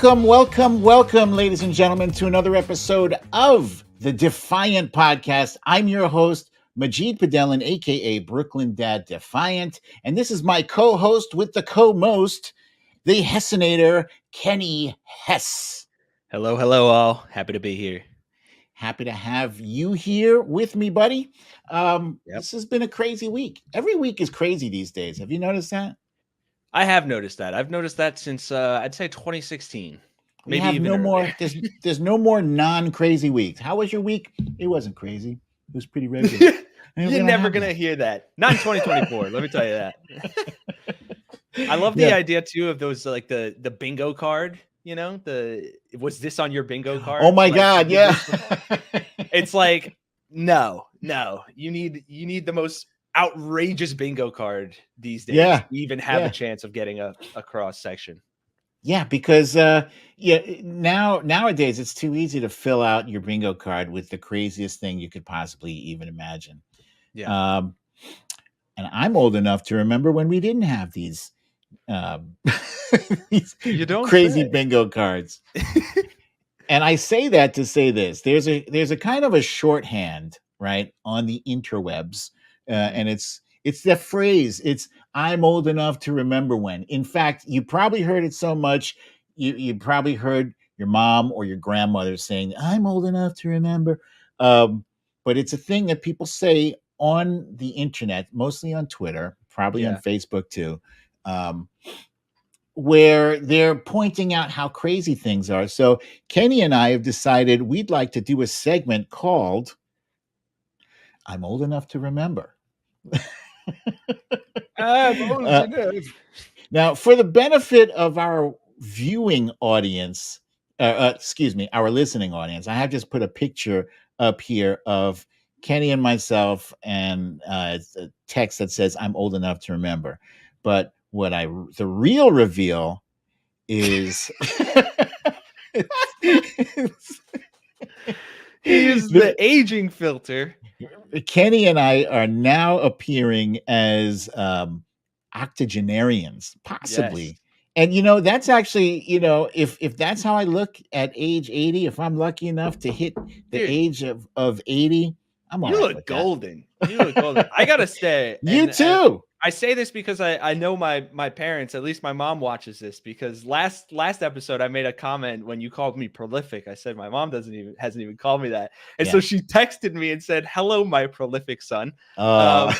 Welcome, ladies and gentlemen, to another episode of the Defiant Podcast. I'm your host, Majid Padellan, aka Brooklyn Dad Defiant, and this is my co-host with the co-most, the Hessenator, Kenny Hesse. Hello, all. Happy to be here. Happy to have you here with me, buddy. This has been a crazy week. Every week is crazy these days. Have you noticed that? I have noticed that. I've noticed that since I'd say 2016. We have no more. There's no more non-crazy weeks. How was your week? It wasn't crazy. It was pretty regular. You're never gonna hear that. Not in 2024. Let me tell you that. I love the idea too of those, like the bingo card. You know, was this on your bingo card? Oh my God, yeah. It's like no. You need the most outrageous bingo card these days to even have a chance of getting a cross section. Yeah, because nowadays it's too easy to fill out your bingo card with the craziest thing you could possibly even imagine. Yeah. And I'm old enough to remember when we didn't have these crazy bingo cards. And I say that to say this. There's a kind of a shorthand, right, on the interwebs. And it's the phrase, I'm old enough to remember when. In fact, you probably heard it so much, you probably heard your mom or your grandmother saying, I'm old enough to remember. But it's a thing that people say on the internet, mostly on Twitter, probably on Facebook too, where they're pointing out how crazy things are. So Kenny and I have decided we'd like to do a segment called I'm Old Enough to Remember. I'm old enough. Now, for the benefit of our viewing audience, our listening audience, I have just put a picture up here of Kenny and myself, and it's a text that says "I'm old enough to remember." But the real reveal is is the aging filter. Kenny and I are now appearing as octogenarians, possibly. Yes. And, that's actually, if that's how I look at age 80, if I'm lucky enough to hit the age of 80, I'm all right. You look golden. You look golden. I got to say. You too. I say this because I know my parents, at least my mom watches this, because last episode I made a comment when you called me prolific. I said my mom hasn't even called me that. And so she texted me and said, hello, my prolific son. But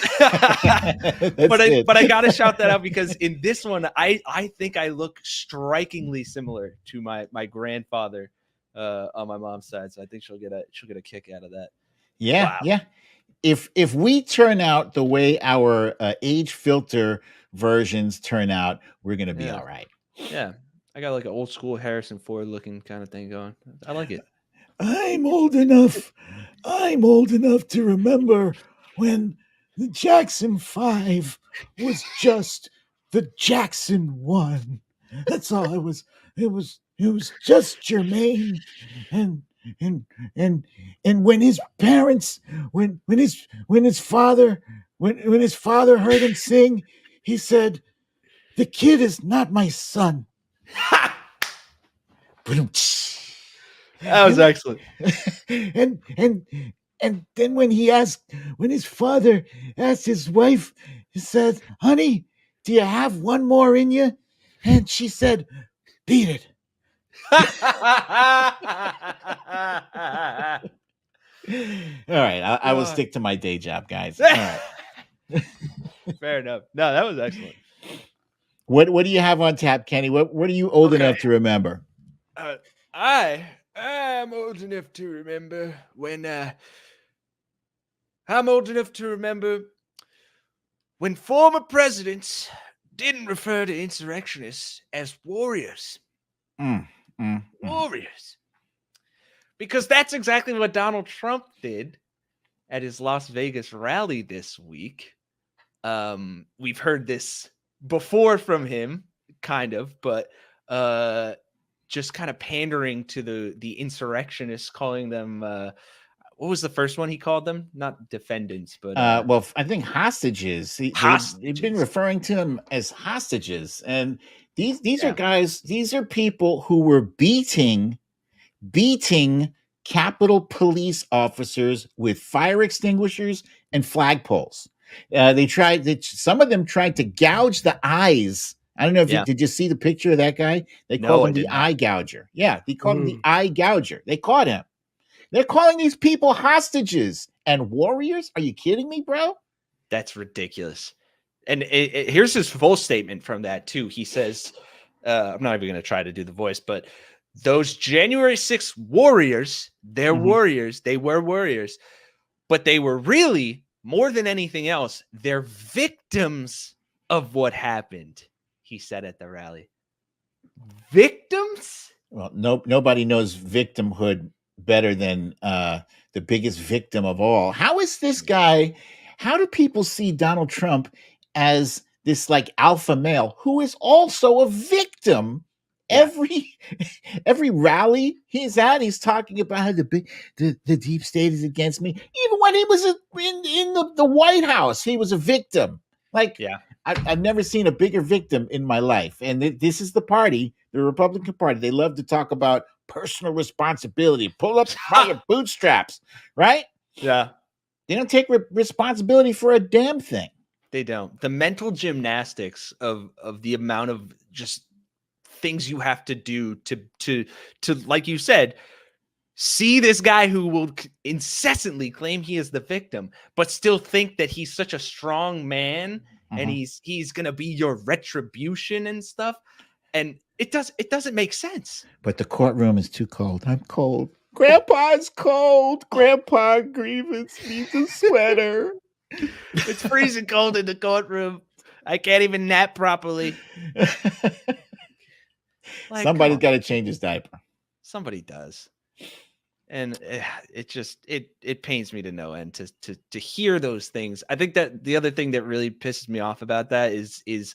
I got to shout that out because in this one, I think I look strikingly similar to my grandfather on my mom's side. So I think she'll get a kick out of that. Yeah. Wow. Yeah. If we turn out the way our age filter versions turn out, we're going to be all right. Yeah. I got like an old school Harrison Ford looking kind of thing going. I like it. I'm old enough to remember when the Jackson 5 was just the Jackson 1. That's all it was. It was just Jermaine and when his parents, when his father heard him sing, he said, "The kid is not my son." That was excellent. And then when his father asked his wife, he said, "Honey, do you have one more in you?" And she said, "Beat it." All right, I will stick to my day job, guys. All right. Fair enough. No, that was excellent. What do you have on tap, Kenny? What are you old enough to remember? I am old enough to remember when former presidents didn't refer to insurrectionists as warriors. Warriors. Because that's exactly what Donald Trump did at his Las Vegas rally this week. We've heard this before from him, kind of, but just kind of pandering to the insurrectionists, calling them what was the first one he called them? Not defendants, but well, I think hostages. They've been referring to them as hostages, and These are guys. These are people who were beating Capitol Police officers with fire extinguishers and flagpoles. Some of them tried to gouge the eyes. I don't know if did you see the picture of that guy? They called him the eye gouger. Yeah, they called him the eye gouger. They caught him. They're calling these people hostages and warriors. Are you kidding me, bro? That's ridiculous. And here's his full statement from that too. He says, I'm not even going to try to do the voice, but those January 6th warriors, they're warriors. They were warriors, but they were really, more than anything else, they're victims of what happened, he said at the rally. Victims? Well, nobody knows victimhood better than the biggest victim of all. How is this guy? How do people see Donald Trump as this like alpha male who is also a victim? Every rally he's at, he's talking about how the deep state is against me. Even when he was in the White House, he was a victim. Like, I've never seen a bigger victim in my life. And this is the party, the Republican Party. They love to talk about personal responsibility. Pull up by your bootstraps, right? Yeah. They don't take responsibility for a damn thing. They don't. The mental gymnastics of the amount of just things you have to do to like you said, see this guy who will incessantly claim he is the victim, but still think that he's such a strong man and he's gonna be your retribution and stuff. And it doesn't make sense. But the courtroom is too cold. I'm cold. Grandpa's cold. Grandpa Grievance needs a sweater. It's freezing cold in the courtroom. I can't even nap properly. Like, somebody's got to change his diaper. Somebody does. And it pains me to no end to hear those things. I think that the other thing that really pisses me off about that is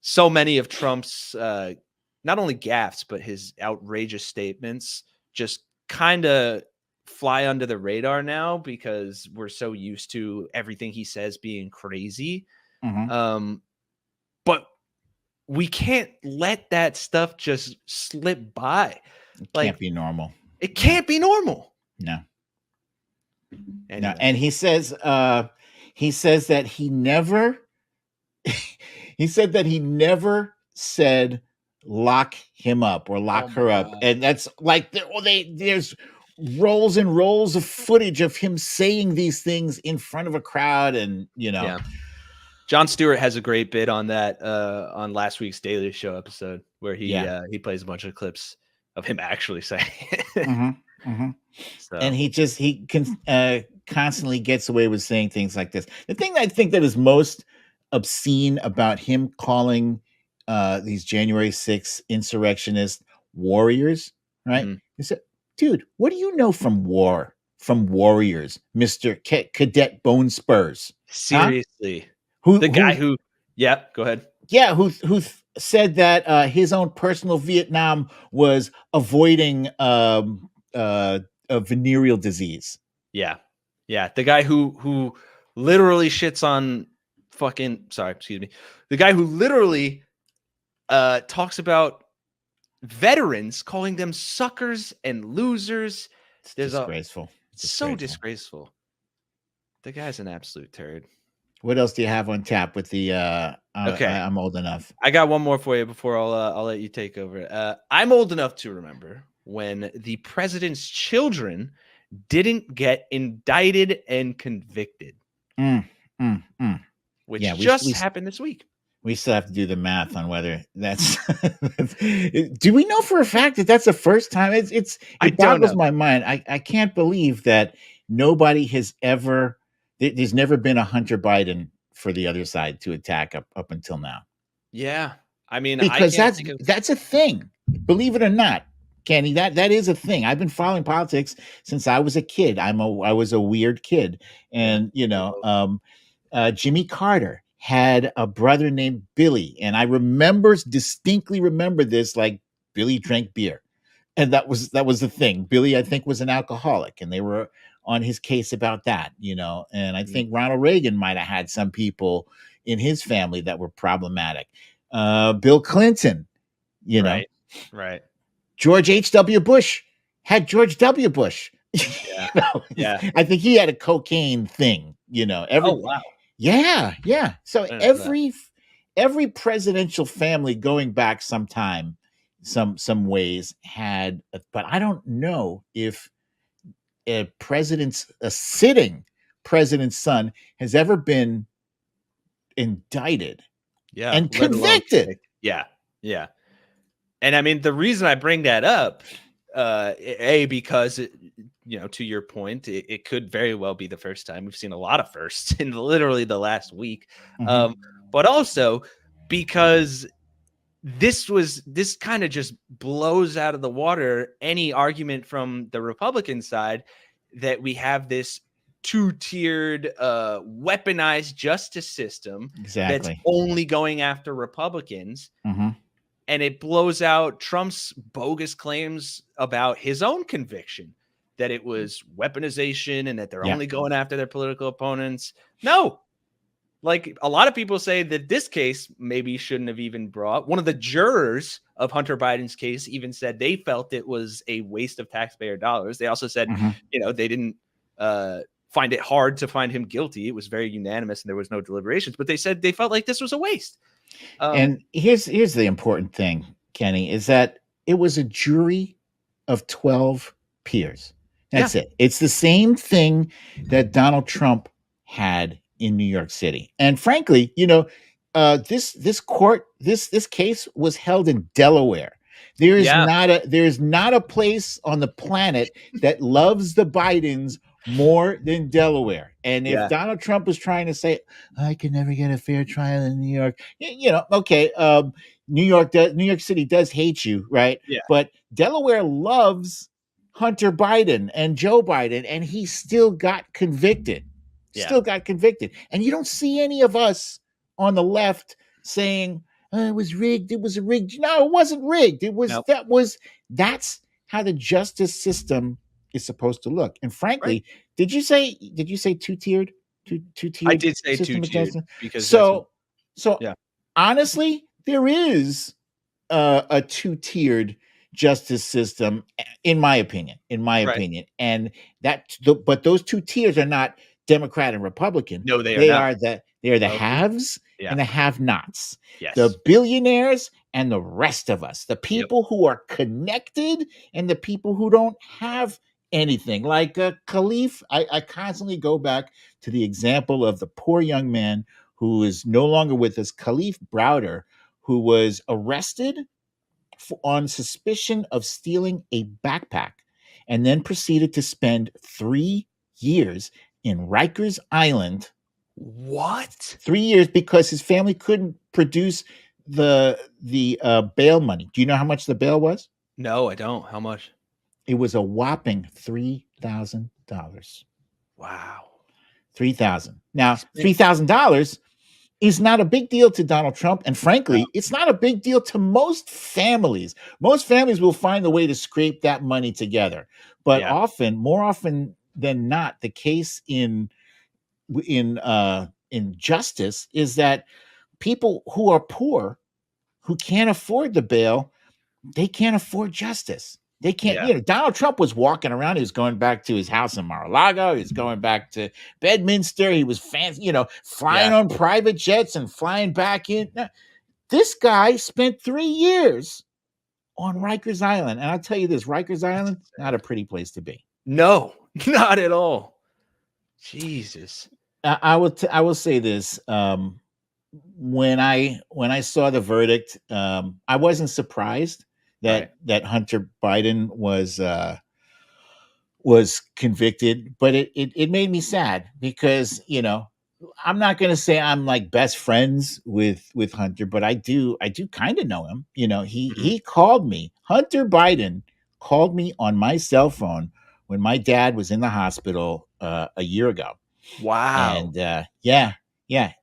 so many of Trump's not only gaffes, but his outrageous statements just kind of fly under the radar now because we're so used to everything he says being crazy. But we can't let that stuff just slip by. It can't be normal. It can't be normal. No. Anyway. No. And he says that he never said lock him up or lock her up. And that's like there's rolls and rolls of footage of him saying these things in front of a crowd, and Jon Stewart has a great bit on that on last week's Daily Show episode where he plays a bunch of clips of him actually saying it. So. And he constantly gets away with saying things like this. The thing that I think that is most obscene about him calling these January 6th insurrectionist warriors, right? He said, dude, what do you know from warriors, Mr. Cadet Bone Spurs? Seriously. Go ahead. Yeah, who said that his own personal Vietnam was avoiding a venereal disease. Yeah. The guy who literally shits on the guy who literally talks about veterans, calling them suckers and losers. It's disgraceful. So disgraceful. The guy's an absolute turd. What else do you have on tap with the okay. I'm old enough? I got one more for you before I'll let you take over. I'm old enough to remember when the president's children didn't get indicted and convicted. Which happened this week. We still have to do the math on whether that's. Do we know for a fact that that's the first time? It boggles my mind. I can't believe that nobody has ever. There's never been a Hunter Biden for the other side to attack up until now. Yeah, I mean, because that's a thing. Believe it or not, Kenny, that is a thing. I've been following politics since I was a kid. I was a weird kid, and Jimmy Carter had a brother named Billy, and I distinctly remember this. Like, Billy drank beer, and that was the thing. Billy, I think, was an alcoholic, and they were on his case about that, and I think Ronald Reagan might have had some people in his family that were problematic. Bill Clinton, you know, Right. George H.W. Bush had George W. Bush. Yeah. You know, Yeah. I think he had a cocaine thing, you know. Oh, wow. Yeah. So I didn't know that. every presidential family going back some time, some ways had, but I don't know if a sitting president's son has ever been indicted Yeah, and let alone convicted. convicted. Yeah. And I mean, the reason I bring that up, because to your point, it could very well be the first time. We've seen a lot of firsts in literally the last week. Mhm. But also because this kind of just blows out of the water any argument from the Republican side that we have this two-tiered weaponized justice system that's Exactly. only going after Republicans. Mhm. And it blows out Trump's bogus claims about his own conviction that it was weaponization and that they're Yeah. only going after their political opponents. No, like a lot of people say that this case maybe shouldn't have even brought. One of the jurors of Hunter Biden's case even said they felt it was a waste of taxpayer dollars. They also said, Mhm. they didn't find it hard to find him guilty. It was very unanimous and there was no deliberations, but they said they felt like this was a waste. And here's the important thing, Kenny, is that it was a jury of 12 peers. That's it. It's the same thing that Donald Trump had in New York City. And frankly, this case was held in Delaware. There's not a place on the planet that loves the Bidens more than Delaware. And if Donald Trump was trying to say, I can never get a fair trial in New York, okay, New York City does hate you, right? Yeah. But Delaware loves Hunter Biden and Joe Biden, and he still got convicted. And you don't see any of us on the left saying, it was rigged. It was rigged. No, it wasn't rigged. That's how the justice system is supposed to look. And frankly, did you say two-tiered? Two-tiered? I did say system of two-tiered justice? because so honestly, there is a two-tiered justice system, in my opinion. And but those two tiers are not Democrat and Republican. No, they are not. They are the haves and the have-nots. Yes. The billionaires and the rest of us. The people who are connected and the people who don't have anything. Like Khalif, I constantly go back to the example of the poor young man who is no longer with us, Khalif Browder, who was arrested on suspicion of stealing a backpack and then proceeded to spend 3 years in Rikers Island. What? 3 years because his family couldn't produce the bail money. Do you know how much the bail was? No, I don't. How much? It was a whopping $3,000. Wow. $3,000. Now, $3,000 is not a big deal to Donald Trump. And frankly, it's not a big deal to most families. Most families will find a way to scrape that money together. But more often than not, the case in justice is that people who are poor, who can't afford the bail, they can't afford justice. They can't, Donald Trump was walking around. He was going back to his house in Mar-a-Lago. He was going back to Bedminster. He was flying on private jets and flying back in. This guy spent 3 years on Rikers Island. And I'll tell you this, Rikers Island, not a pretty place to be. No, not at all. Jesus. I will say this. When I saw the verdict, I wasn't surprised that Hunter Biden was convicted, but it made me sad because I'm not going to say I'm like best friends with Hunter, but I do kind of know him. He called me. Hunter Biden called me on my cell phone when my dad was in the hospital a year ago. Wow. And yeah.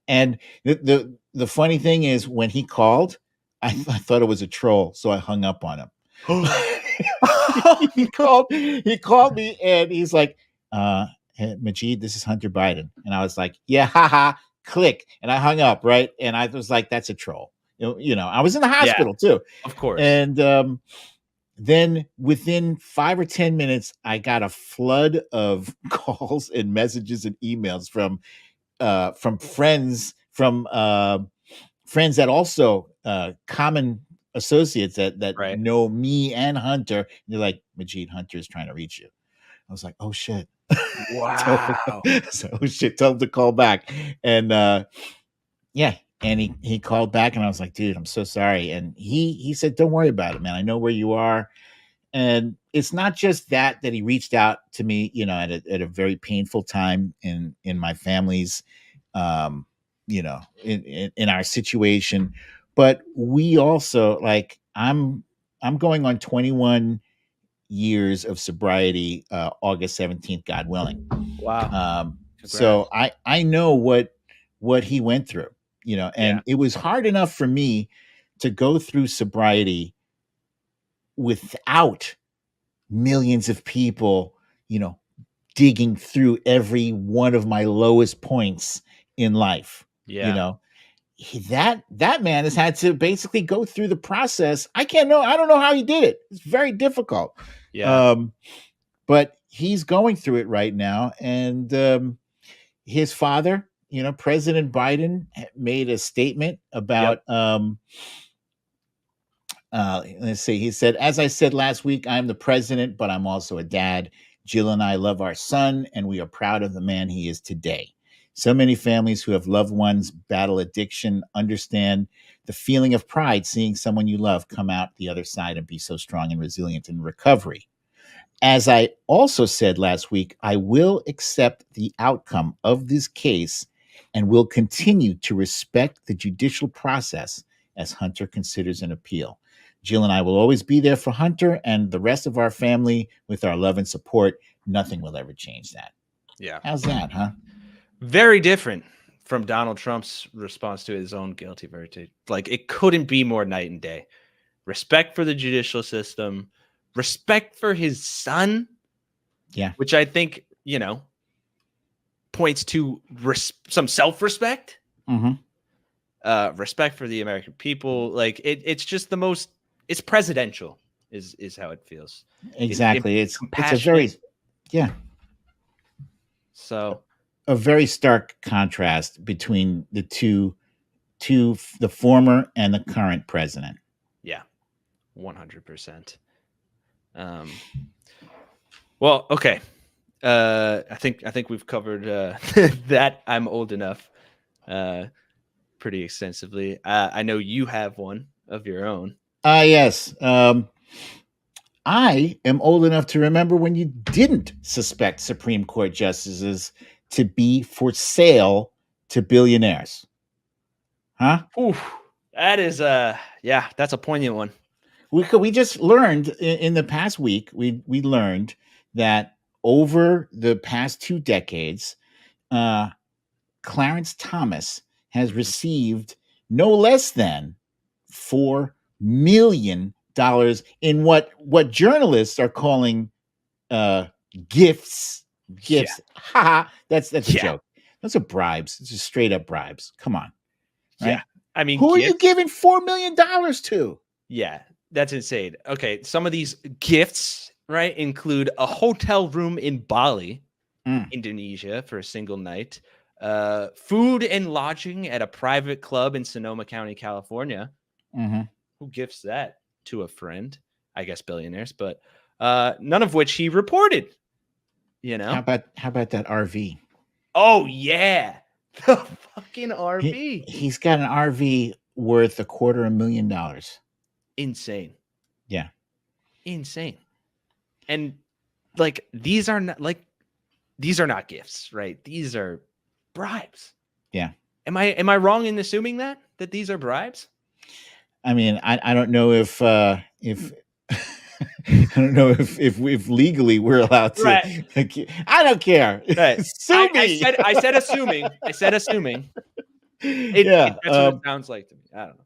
And the funny thing is, when he called, I thought it was a troll, so I hung up on him. he called me and he's like, hey, Majid, this is Hunter Biden. And I was like, yeah, haha, click. And I hung up, right? And I was like, that's a troll. I was in the hospital too. Of course. And then within 5 or 10 minutes, I got a flood of calls and messages and emails from friends, friends that also common associates that Right. know me and Hunter. And they're like, Majid, Hunter is trying to reach you. I was like, oh shit. Wow. So shit, tell him to call back. And yeah, and he called back, and I was like, dude, I'm so sorry. And he said, don't worry about it, man. I know where you are. And it's not just that he reached out to me, at a very painful time in my family's, in our situation, but we also, like, I'm going on 21 years of sobriety, August 17th, God willing. Wow. So I know what he went through, and it was hard enough for me to go through sobriety without millions of people, digging through every one of my lowest points in life. That man has had to basically go through the process. I don't know how he did it. It's very difficult. But he's going through it right now. And his father, President Biden, made a statement about let's see. He said, as I said last week, I'm the president, but I'm also a dad. Jill and I love our son, and we are proud of the man he is today. So many families who have loved ones battle addiction understand the feeling of pride seeing someone you love come out the other side and be so strong and resilient in recovery. As I also said last week, I will accept the outcome of this case and will continue to respect the judicial process as Hunter considers an appeal. Jill and I will always be there for Hunter and the rest of our family with our love and support. Nothing will ever change that. Yeah. How's that, huh? Very different from Donald Trump's response to his own guilty verdict. Like, it couldn't be more night and day. Respect for the judicial system, respect for his son. Yeah. Which I think, points to some self-respect. Mm-hmm. Respect for the American people. Like, it's just the most, it's presidential is how it feels. Exactly. It's a very, So a very stark contrast between the two, the former and the current president. Yeah, 100%. Well, okay. I think we've covered that. I'm old enough pretty extensively. I know you have one of your own. Yes. I am old enough to remember when you didn't suspect Supreme Court justices to be for sale to billionaires. Huh? Oof, that is that's a poignant one. We just learned in the past week, we learned that over the past 2 decades, Clarence Thomas has received no less than $4 million in what journalists are calling gifts. Gifts. Ha! That's a joke. Those are bribes. It's just straight up bribes. Come on. Right? Yeah. I mean, who are you giving $4 million to? Yeah, that's insane. Okay, some of these gifts, right, include a hotel room in Bali, Indonesia, for a single night, food and lodging at a private club in Sonoma County, California. Mm-hmm. Who gifts that to a friend? I guess billionaires, but none of which he reported. How about that RV? Oh yeah, the fucking RV. He's got an RV worth $250,000. Insane. Yeah. Insane. And like these are not gifts, right? These are bribes. Yeah. Am I wrong in assuming that these are bribes? I mean, I don't know if I don't know if legally we're allowed to. Right. I don't care. Right. Sue me. I said assuming. That's what it sounds like to me. I don't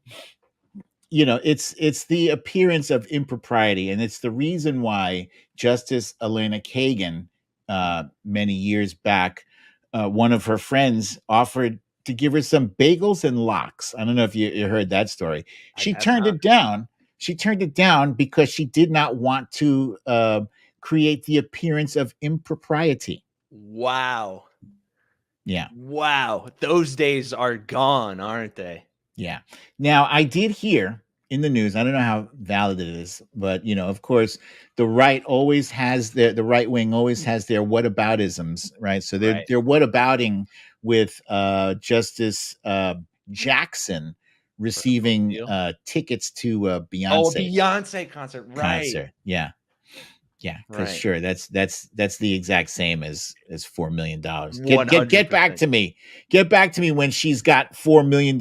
know. It's the appearance of impropriety, and it's the reason why Justice Elena Kagan, many years back, one of her friends offered to give her some bagels and lox. I don't know if you heard that story. She have turned not. it down. She turned it down because she did not want to create the appearance of impropriety. Wow. Yeah. Wow. Those days are gone, aren't they? Yeah. Now, I did hear in the news, I don't know how valid it is, but of course, the right always has the right wing always has their whataboutisms, right? So they're Right. they're whatabouting with Justice Jackson For a book receiving deal. tickets to a Oh, Beyonce Beyonce concert. Right. concert. Yeah. Yeah, because Right. sure, that's the exact same as $4 million. Get back 100%. to me. Get back to me when she's got $4 million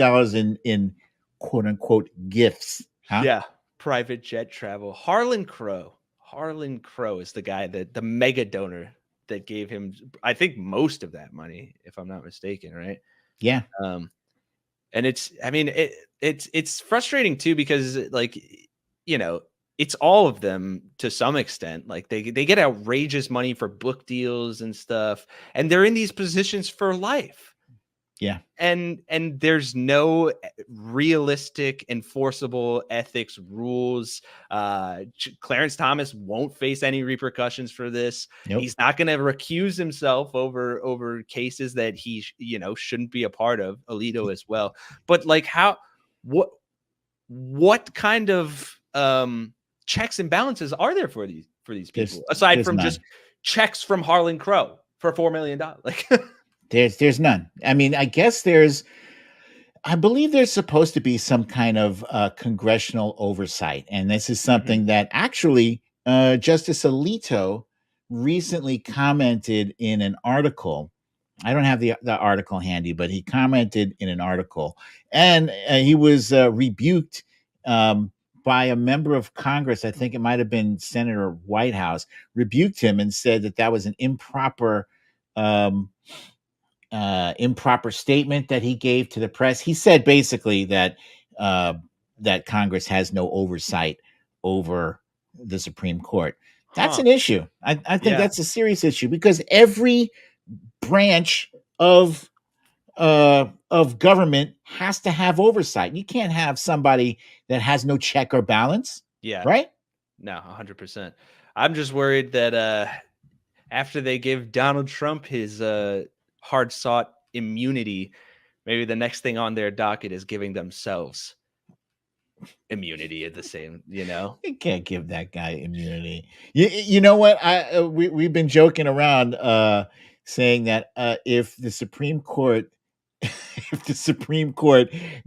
in quote unquote gifts. Huh? Yeah. Private jet travel. Harlan Crow. Harlan Crow is the guy the mega donor that gave him, I think, most of that money, if I'm not mistaken, right? Yeah. And it's frustrating too, because like, it's all of them to some extent. Like they get outrageous money for book deals and stuff, and they're in these positions for life. Yeah. And there's no realistic enforceable ethics rules. Clarence Thomas won't face any repercussions for this. Nope. He's not going to recuse himself over cases that he shouldn't be a part of. Alito as well. But like, what kind of checks and balances are there for these people, aside from none. just checks from Harlan Crow for $4 million? Like there's none. I mean, I believe there's supposed to be some kind of congressional oversight, and this is something that actually Justice Alito recently commented in an article. I don't have the article handy, but he commented in an article, and he was rebuked by a member of Congress. I think it might have been Senator Whitehouse, rebuked him and said that was an improper statement that he gave to the press. He said basically that that Congress has no oversight over the Supreme Court. That's an issue. I think that's a serious issue, because every branch of government has to have oversight. You can't have somebody that has no check or balance. Yeah. Right? No, 100%. I'm just worried that after they give Donald Trump his hard sought immunity, maybe the next thing on their docket is giving themselves immunity at the same, You can't give that guy immunity. You know what? We've been joking around saying that if the Supreme Court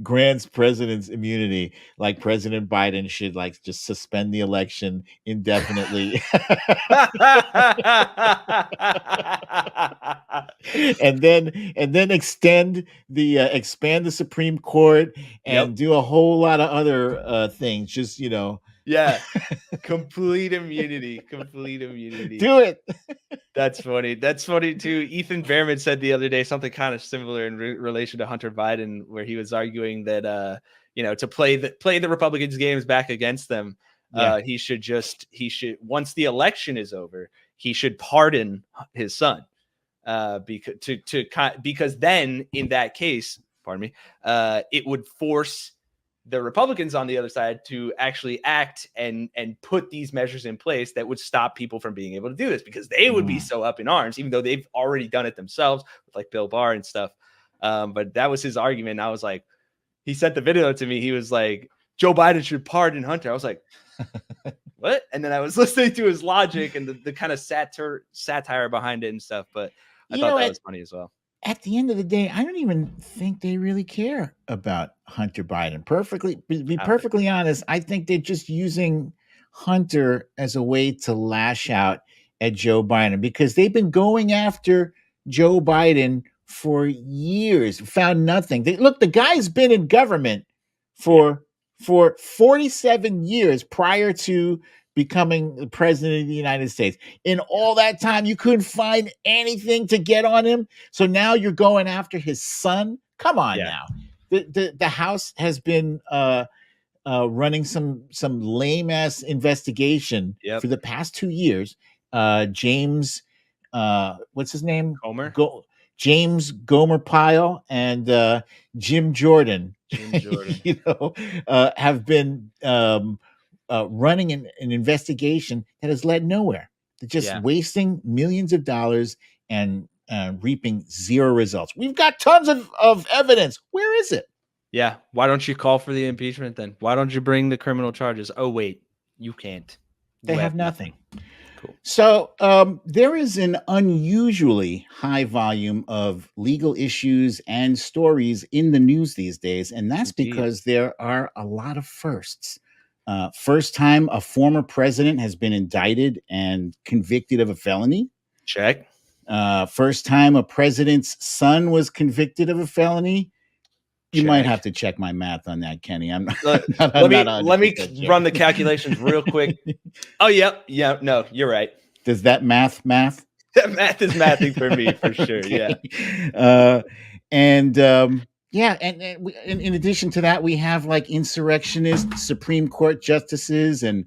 grants presidents immunity, like President Biden should like just suspend the election indefinitely. and then expand the Supreme Court and do a whole lot of other things. Just yeah, complete immunity. Do it. That's funny. That's funny too. Ethan Behrman said the other day something kind of similar in relation to Hunter Biden, where he was arguing that to play the Republicans' games back against them, he should once the election is over, he should pardon his son, because then in that case, pardon me, it would force the Republicans on the other side to actually act and put these measures in place that would stop people from being able to do this, because they would be so up in arms, even though they've already done it themselves with like Bill Barr and stuff. But that was his argument. And I was like, he sent the video to me. He was like, Joe Biden should pardon Hunter. I was like, what? And then I was listening to his logic and the kind of satire behind it and stuff. But I thought that was funny as well. At the end of the day, I don't even think they really care about Hunter Biden. Be perfectly honest, I think they're just using Hunter as a way to lash out at Joe Biden, because they've been going after Joe Biden for years, found nothing. Look, the guy's been in government for 47 years prior to becoming the president of the United States. In all that time, you couldn't find anything to get on him. So now you're going after his son. Come on now. The House has been running some lame ass investigation for the past 2 years. James, what's his name? Comer. James Gomer Pyle and Jim Jordan, have been running an investigation that has led nowhere. They're just wasting millions of dollars and reaping zero results. We've got tons of evidence. Where is it? Yeah. Why don't you call for the impeachment then? Why don't you bring the criminal charges? Oh, wait, you can't. They have nothing. Cool. So there is an unusually high volume of legal issues and stories in the news these days, and that's because there are a lot of firsts. First time a former president has been indicted and convicted of a felony. Check. First time a president's son was convicted of a felony. You might have to check my math on that, Kenny. Let me run the calculations real quick. Oh, yep. Yeah. No, you're right. Does that math? That math is mathing for me for sure. Yeah. And in addition to that, we have like insurrectionist Supreme Court justices and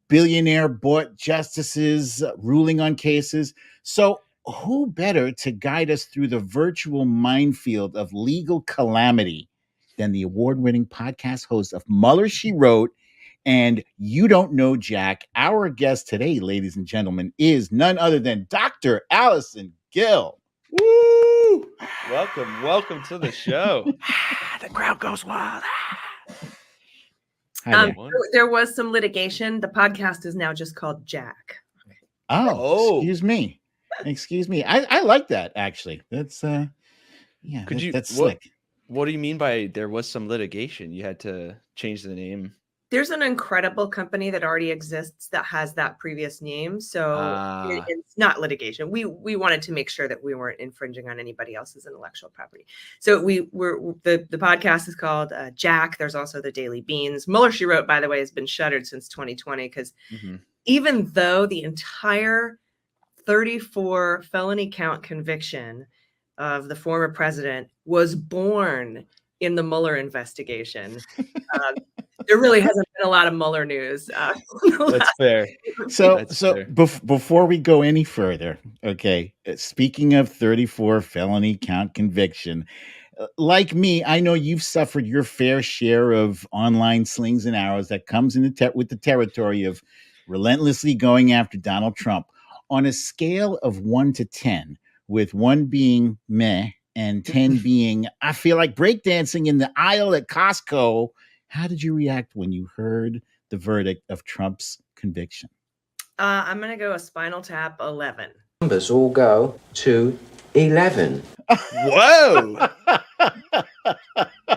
billionaire bought justices ruling on cases. So who better to guide us through the virtual minefield of legal calamity than the award-winning podcast host of Mueller, She Wrote, and You Don't Know Jack? Our guest today, ladies and gentlemen, is none other than Dr. Allison Gill. Woo! Welcome to the show. The crowd goes wild. There was some litigation. The podcast is now just called Jack. Oh. Excuse me. I like that, actually. That's that's slick. What do you mean by there was some litigation? You had to change the name. There's an incredible company that already exists that has that previous name. So it's not litigation. We wanted to make sure that we weren't infringing on anybody else's intellectual property. So the podcast is called Jack. There's also the Daily Beans. Mueller, She Wrote, by the way, has been shuttered since 2020 because even though the entire 34 felony count conviction of the former president was born in the Mueller investigation, there really hasn't been a lot of Mueller news. That's fair. Before we go any further, okay, speaking of 34 felony count conviction, like me, I know you've suffered your fair share of online slings and arrows that comes in with the territory of relentlessly going after Donald Trump. On a scale of 1 to 10, with 1 being meh and 10 being I feel like breakdancing in the aisle at Costco, how did you react when you heard the verdict of Trump's conviction? I'm going to go a Spinal Tap 11. Numbers all go to 11. Whoa.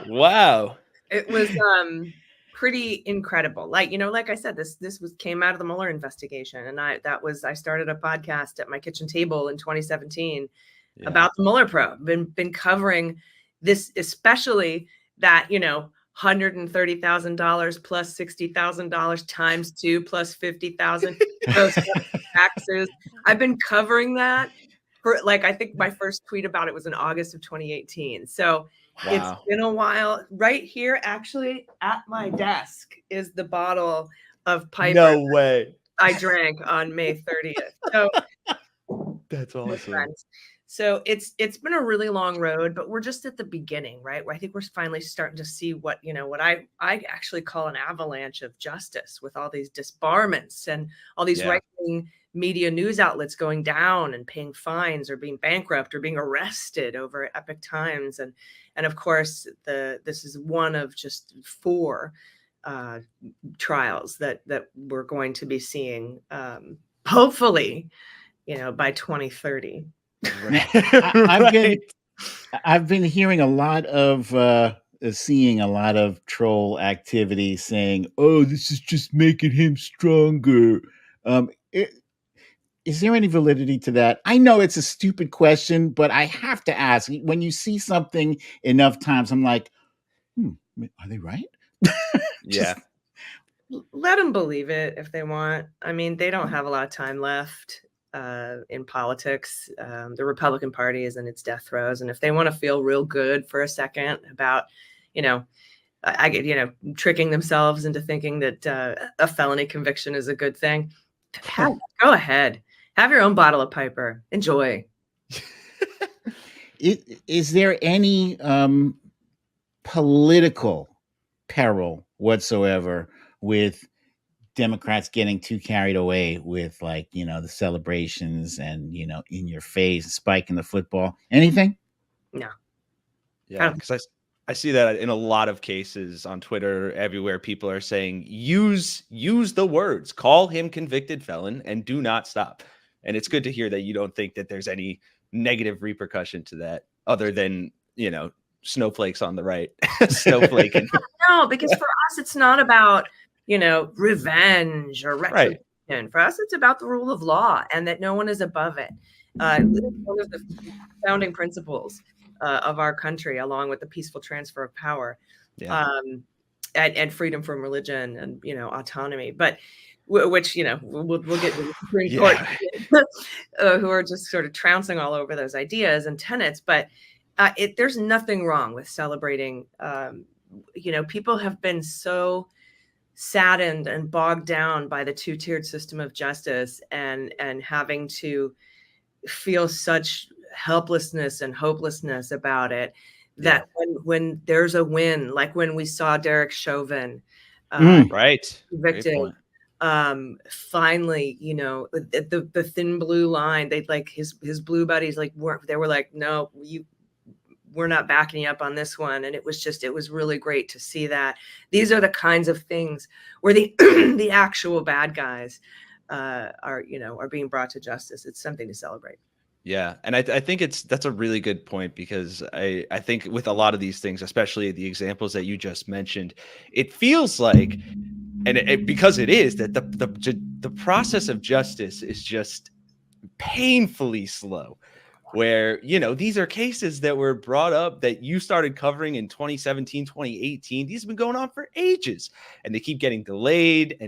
Wow. It was pretty incredible. Like I said, this came out of the Mueller investigation. And I started a podcast at my kitchen table in 2017 about the Mueller probe. Been covering this, especially that, $130,000 plus $60,000 times 2 plus 50,000 taxes. I've been covering that for I think my first tweet about it was in August of 2018. So It's been a while. Right here, actually, at my desk is the bottle of Piper. No way. I drank on May 30th. So that's awesome. So it's been a really long road, but we're just at the beginning, right? Where I think we're finally starting to see what I actually call an avalanche of justice with all these disbarments and all these right-wing media news outlets going down and paying fines or being bankrupt or being arrested over Epic Times. And of course, this is one of just 4 trials that we're going to be seeing, hopefully, by 2030. I've been hearing a lot of seeing a lot of troll activity saying, "Oh, this is just making him stronger." Is there any validity to that? I know it's a stupid question, but I have to ask. When you see something enough times, I'm like, are they right? Let them believe it if they want. I mean, they don't have a lot of time left in politics. The Republican Party is in its death throes. And if they want to feel real good for a second about, tricking themselves into thinking that a felony conviction is a good thing, go ahead. Have your own bottle of Piper. Enjoy. is there any political peril whatsoever with Democrats getting too carried away with, like, the celebrations and, in your face, spiking the football? Anything? No. Yeah, because I see that in a lot of cases on Twitter, everywhere. People are saying use the words, call him convicted felon, and do not stop. And it's good to hear that you don't think that there's any negative repercussion to that, other than snowflakes on the right, snowflake. No, because for us, it's not about revenge or retribution. Right. For us, it's about the rule of law and that no one is above it. One of the founding principles of our country, along with the peaceful transfer of power, and freedom from religion and autonomy, but which we'll get to the Supreme Court, who are just sort of trouncing all over those ideas and tenets. But there's nothing wrong with celebrating. People have been so saddened and bogged down by the two-tiered system of justice and having to feel such helplessness and hopelessness about it, that when there's a win, like when we saw Derek Chauvin convicted, finally, the thin blue line, they like his blue buddies they were like, no, we're not backing you up on this one. And it was really great to see that. These are the kinds of things where the the actual bad guys are being brought to justice. It's something to celebrate. Yeah. And I think that's a really good point, because I think with a lot of these things, especially the examples that you just mentioned, it feels like, and because it is, that the process of justice is just painfully slow, where, these are cases that were brought up that you started covering in 2017, 2018. These have been going on for ages, and they keep getting delayed,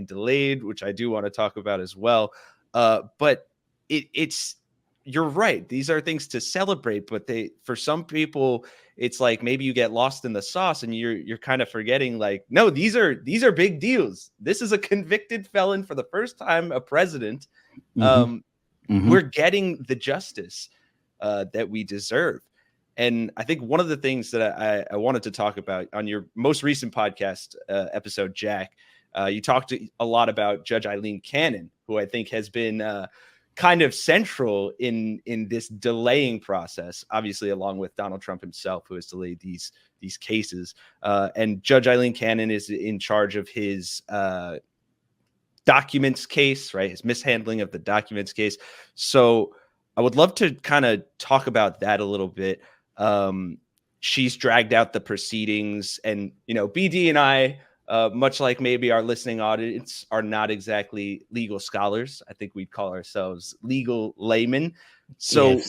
which I do want to talk about as well. But it's, you're right. These are things to celebrate, but for some people, it's like maybe you get lost in the sauce and you're kind of forgetting, like, no, these are big deals. This is a convicted felon for the first time, a president. We're getting the justice that we deserve. And I think one of the things that I wanted to talk about on your most recent podcast episode, Jack, you talked a lot about Judge Eileen Cannon, who I think has been kind of central in this delaying process, obviously, along with Donald Trump himself, who has delayed these cases. And Judge Eileen Cannon is in charge of his documents case, right? His mishandling of the documents case. So I would love to kind of talk about that a little bit. She's dragged out the proceedings, and, BD and I, much like maybe our listening audience, are not exactly legal scholars. I think we'd call ourselves legal laymen. So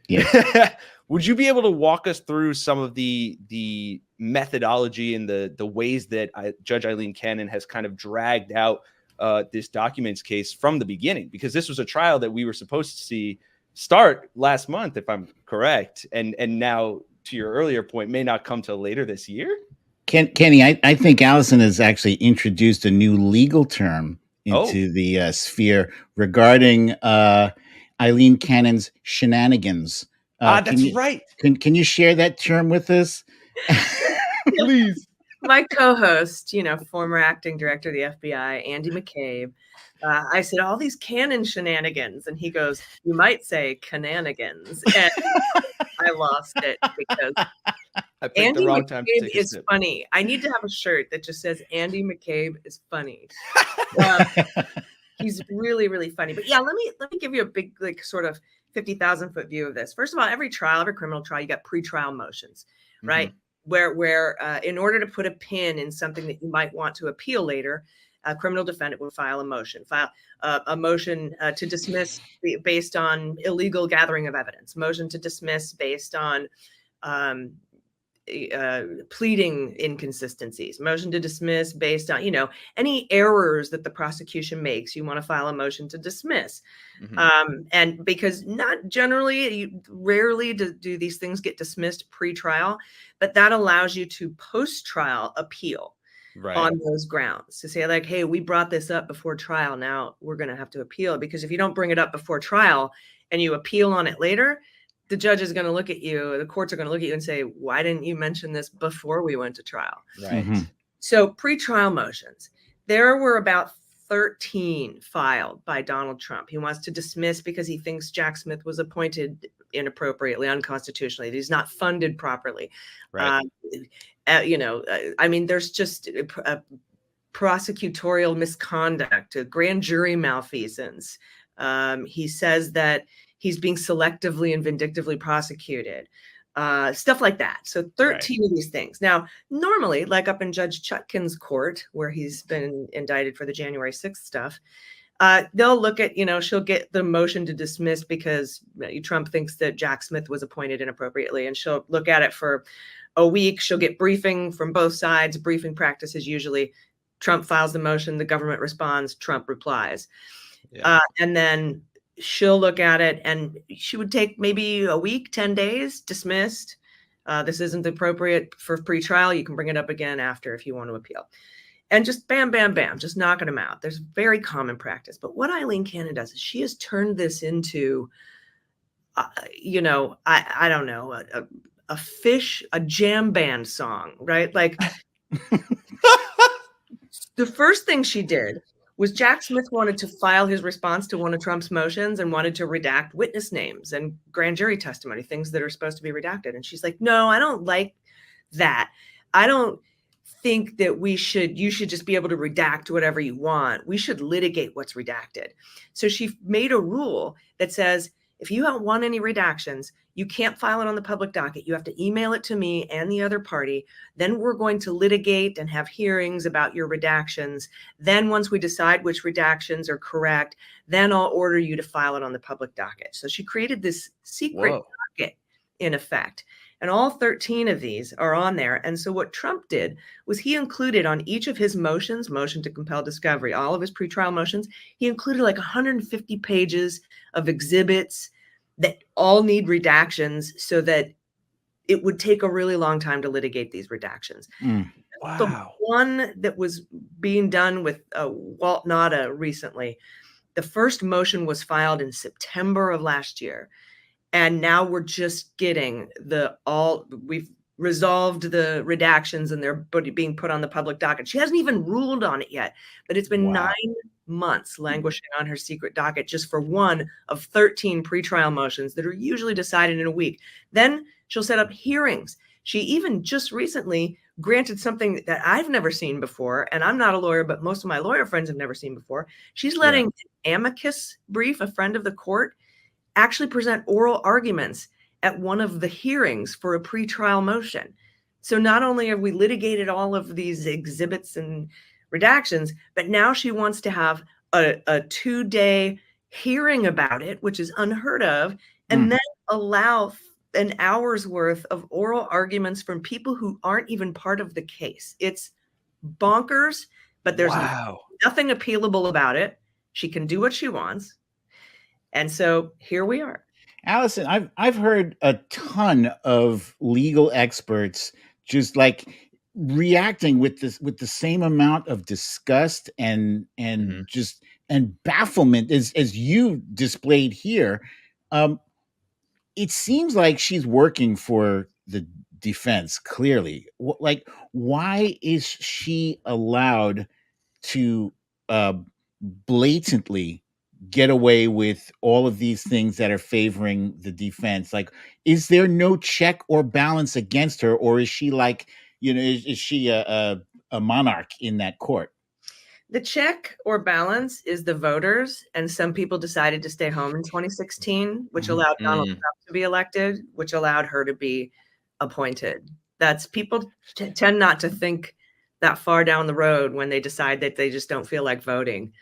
yes. Would you be able to walk us through some of the methodology and the ways that Judge Eileen Cannon has kind of dragged out this documents case from the beginning? Because this was a trial that we were supposed to see start last month, if I'm correct. And now, to your earlier point, may not come till later this year. Kenny, I think Allison has actually introduced a new legal term into the sphere regarding Eileen Cannon's shenanigans. That's right. Can you share that term with us? Please. My co-host, former acting director of the FBI, Andy McCabe, I said, all these Cannon shenanigans. And he goes, you might say cananigans. And I lost it because I picked Andy the wrong McCabe time to take a is sip. funny. I need to have a shirt that just says Andy McCabe is funny. He's really, really funny. But yeah, let me give you a big, like, sort of 50,000-foot view of this. First of all, every criminal trial, you got pretrial motions, right? Where in order to put a pin in something that you might want to appeal later, a criminal defendant would file a motion to dismiss based on illegal gathering of evidence, motion to dismiss based on pleading inconsistencies, motion to dismiss based on, any errors that the prosecution makes. You want to file a motion to dismiss. And because rarely do these things get dismissed pre-trial, but that allows you to post-trial appeal on those grounds, to say, like, hey, we brought this up before trial, now we're going to have to appeal. Because if you don't bring it up before trial and you appeal on it later, the judge is going to look at you, the courts are going to look at you and say, why didn't you mention this before we went to trial? Right. Mm-hmm. So pre-trial motions, there were about 13 filed by Donald Trump. He wants to dismiss because he thinks Jack Smith was appointed inappropriately, unconstitutionally, that he's not funded properly. Right. I mean, there's just a prosecutorial misconduct, a grand jury malfeasance. He says that he's being selectively and vindictively prosecuted. Stuff like that. So 13 of these things. Now, normally, like up in Judge Chutkin's court, where he's been indicted for the January 6th stuff, they'll look at, she'll get the motion to dismiss because Trump thinks that Jack Smith was appointed inappropriately, and she'll look at it for a week. She'll get briefing from both sides. Briefing practices usually Trump files the motion, the government responds, Trump replies. Yeah. And then she'll look at it, and she would take maybe a week, 10 days, dismissed. This isn't appropriate for pretrial. You can bring it up again after if you want to appeal. And just bam, bam, bam, just knocking them out. There's very common practice. But what Eileen Cannon does is she has turned this into, I don't know, a fish, a jam band song, right? Like the first thing she did was Jack Smith wanted to file his response to one of Trump's motions and wanted to redact witness names and grand jury testimony, things that are supposed to be redacted. And she's like, no, I don't like that. I don't think that you should just be able to redact whatever you want. We should litigate what's redacted. So she made a rule that says, if you don't want any redactions, you can't file it on the public docket. You have to email it to me and the other party. Then we're going to litigate and have hearings about your redactions. Then once we decide which redactions are correct, then I'll order you to file it on the public docket. So she created this secret docket in effect. And all 13 of these are on there. And so what Trump did was he included on each of his motions, motion to compel discovery, all of his pretrial motions, he included like 150 pages of exhibits that all need redactions so that it would take a really long time to litigate these redactions. Wow. The one that was being done with Walt Nauta recently, the first motion was filed in September of last year. And now we're just getting we've resolved the redactions and they're being put on the public docket. She hasn't even ruled on it yet, but it's been 9 months languishing on her secret docket just for one of 13 pretrial motions that are usually decided in a week. Then she'll set up hearings. She even just recently granted something that I've never seen before, and I'm not a lawyer, but most of my lawyer friends have never seen before. She's letting an amicus brief, a friend of the court, actually present oral arguments at one of the hearings for a pretrial motion. So not only have we litigated all of these exhibits and redactions, but now she wants to have a 2-day hearing about it, which is unheard of, and then allow an hour's worth of oral arguments from people who aren't even part of the case. It's bonkers, but there's nothing appealable about it. She can do what she wants. And so here we are. Allison, I've heard a ton of legal experts just like reacting with the same amount of disgust and just and bafflement as you displayed here. It seems like she's working for the defense, clearly. Like, why is she allowed to blatantly get away with all of these things that are favoring the defense? Like, is there no check or balance against her, or is she like, is she a monarch in that court? The check or balance is the voters, and some people decided to stay home in 2016, which allowed Donald Trump to be elected, which allowed her to be appointed. That's people tend not to think that far down the road when they decide that they just don't feel like voting.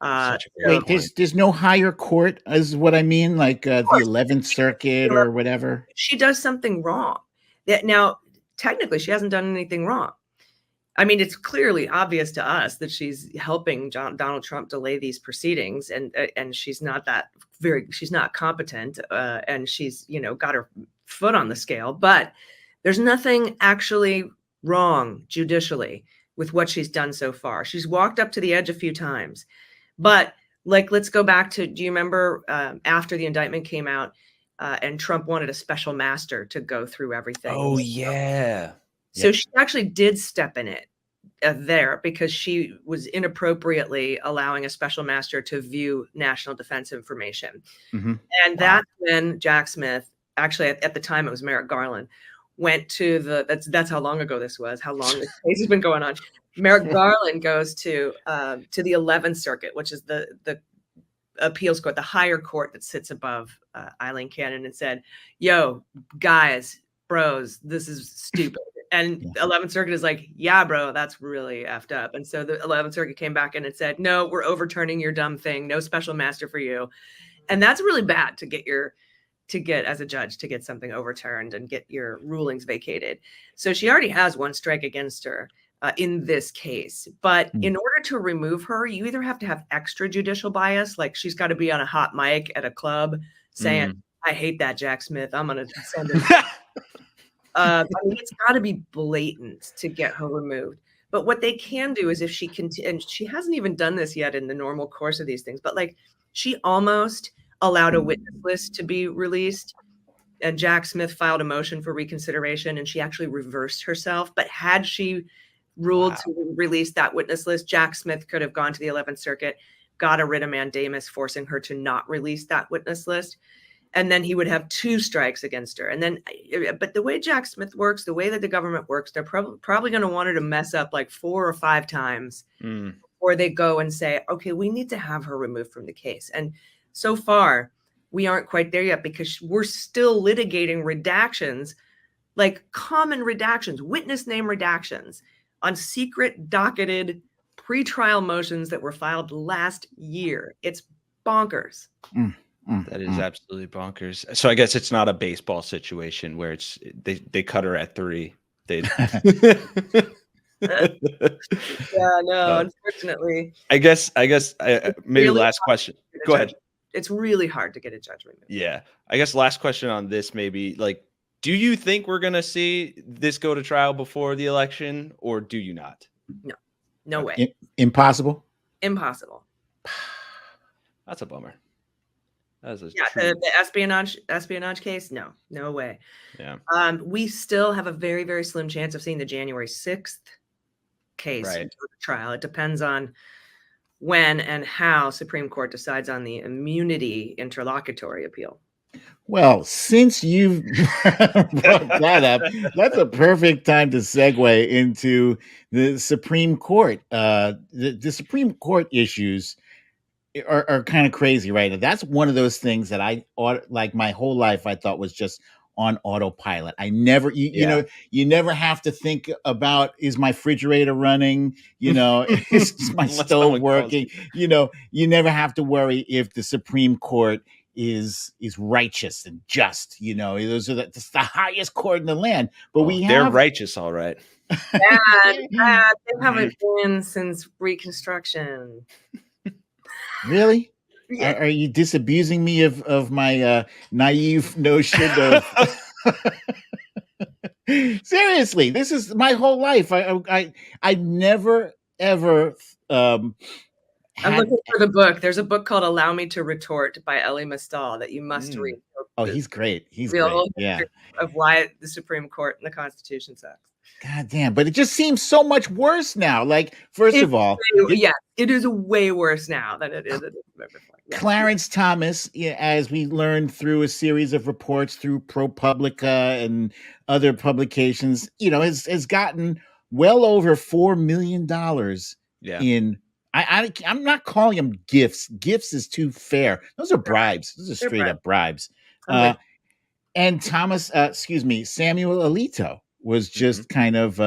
Wait, there's no higher court, is what I mean, like the 11th Circuit or whatever. She does something wrong. Now, technically, she hasn't done anything wrong. I mean, it's clearly obvious to us that she's helping Donald Trump delay these proceedings, and she's not she's not competent, and she's got her foot on the scale. But there's nothing actually wrong judicially with what she's done so far. She's walked up to the edge a few times. But let's go back to, do you remember after the indictment came out, and Trump wanted a special master to go through everything. Oh, yeah. So she actually did step in it there because she was inappropriately allowing a special master to view national defense information. Mm-hmm. And that's when Jack Smith, actually at the time it was Merrick Garland, went to that's how long ago this was, how long this case has been going on. Merrick Garland goes to the 11th Circuit, which is the appeals court, the higher court that sits above Eileen Cannon, and said, yo, guys, bros, this is stupid. And the 11th Circuit is like, yeah, bro, that's really effed up. And so the 11th Circuit came back in and said, no, we're overturning your dumb thing. No special master for you. And that's really bad to get as a judge, to get something overturned and get your rulings vacated. So she already has one strike against her in this case. But in order to remove her, you either have to have extrajudicial bias, like she's got to be on a hot mic at a club saying, I hate that Jack Smith, I'm going to send him. I mean, it's got to be blatant to get her removed. But what they can do is if she can, and she hasn't even done this yet in the normal course of these things, but like she almost allowed a witness list to be released, and Jack Smith filed a motion for reconsideration, and she actually reversed herself. But had she ruled to release that witness list, Jack Smith could have gone to the 11th Circuit, got a writ of mandamus forcing her to not release that witness list. And then he would have 2 strikes against her. And then, but the way Jack Smith works, the way that the government works, they're probably going to want her to mess up like 4 or 5 times before they go and say, okay, we need to have her removed from the case. And so far, we aren't quite there yet because we're still litigating redactions, like common redactions, witness name redactions on secret docketed pretrial motions that were filed last year. It's bonkers. That is absolutely bonkers. So I guess it's not a baseball situation where it's they cut her at 3. They unfortunately. I guess maybe really last question. Go ahead. It's really hard to get a judgment. Yeah. I guess last question on this, maybe, like, do you think we're going to see this go to trial before the election, or do you not? No way. Impossible. That's a bummer. The espionage case. No way. Yeah. We still have a very, very slim chance of seeing the January 6th case go to trial. It depends on when and how Supreme Court decides on the immunity interlocutory appeal. Well, since you've brought that up, that's a perfect time to segue into the Supreme Court. The Supreme Court issues are kind of crazy, right? And that's one of those things that like my whole life I thought was just on autopilot. I never, you know, you never have to think about, is my refrigerator running? You know, is my stove working? You know, you never have to worry if the Supreme Court is righteous and just. You know, those are the highest court in the land. But they're righteous, all right. They haven't been since Reconstruction. Really? Yeah. Are you disabusing me of my naive notion of? Seriously, this is my whole life. I never ever. I'm looking for the book. There's a book called "Allow Me to Retort" by Elie Mystal that you must read. Oh, he's great. He's great. Yeah. Of why the Supreme Court and the Constitution sucks. God damn, but it just seems so much worse now. Like, first of all, it is way worse now than it is before. Yeah. Clarence Thomas, as we learned through a series of reports through ProPublica and other publications, has gotten well over $4 million in. I'm not calling them gifts. Gifts is too fair. Those are bribes. Those are straight up bribes. And Samuel Alito was just kind of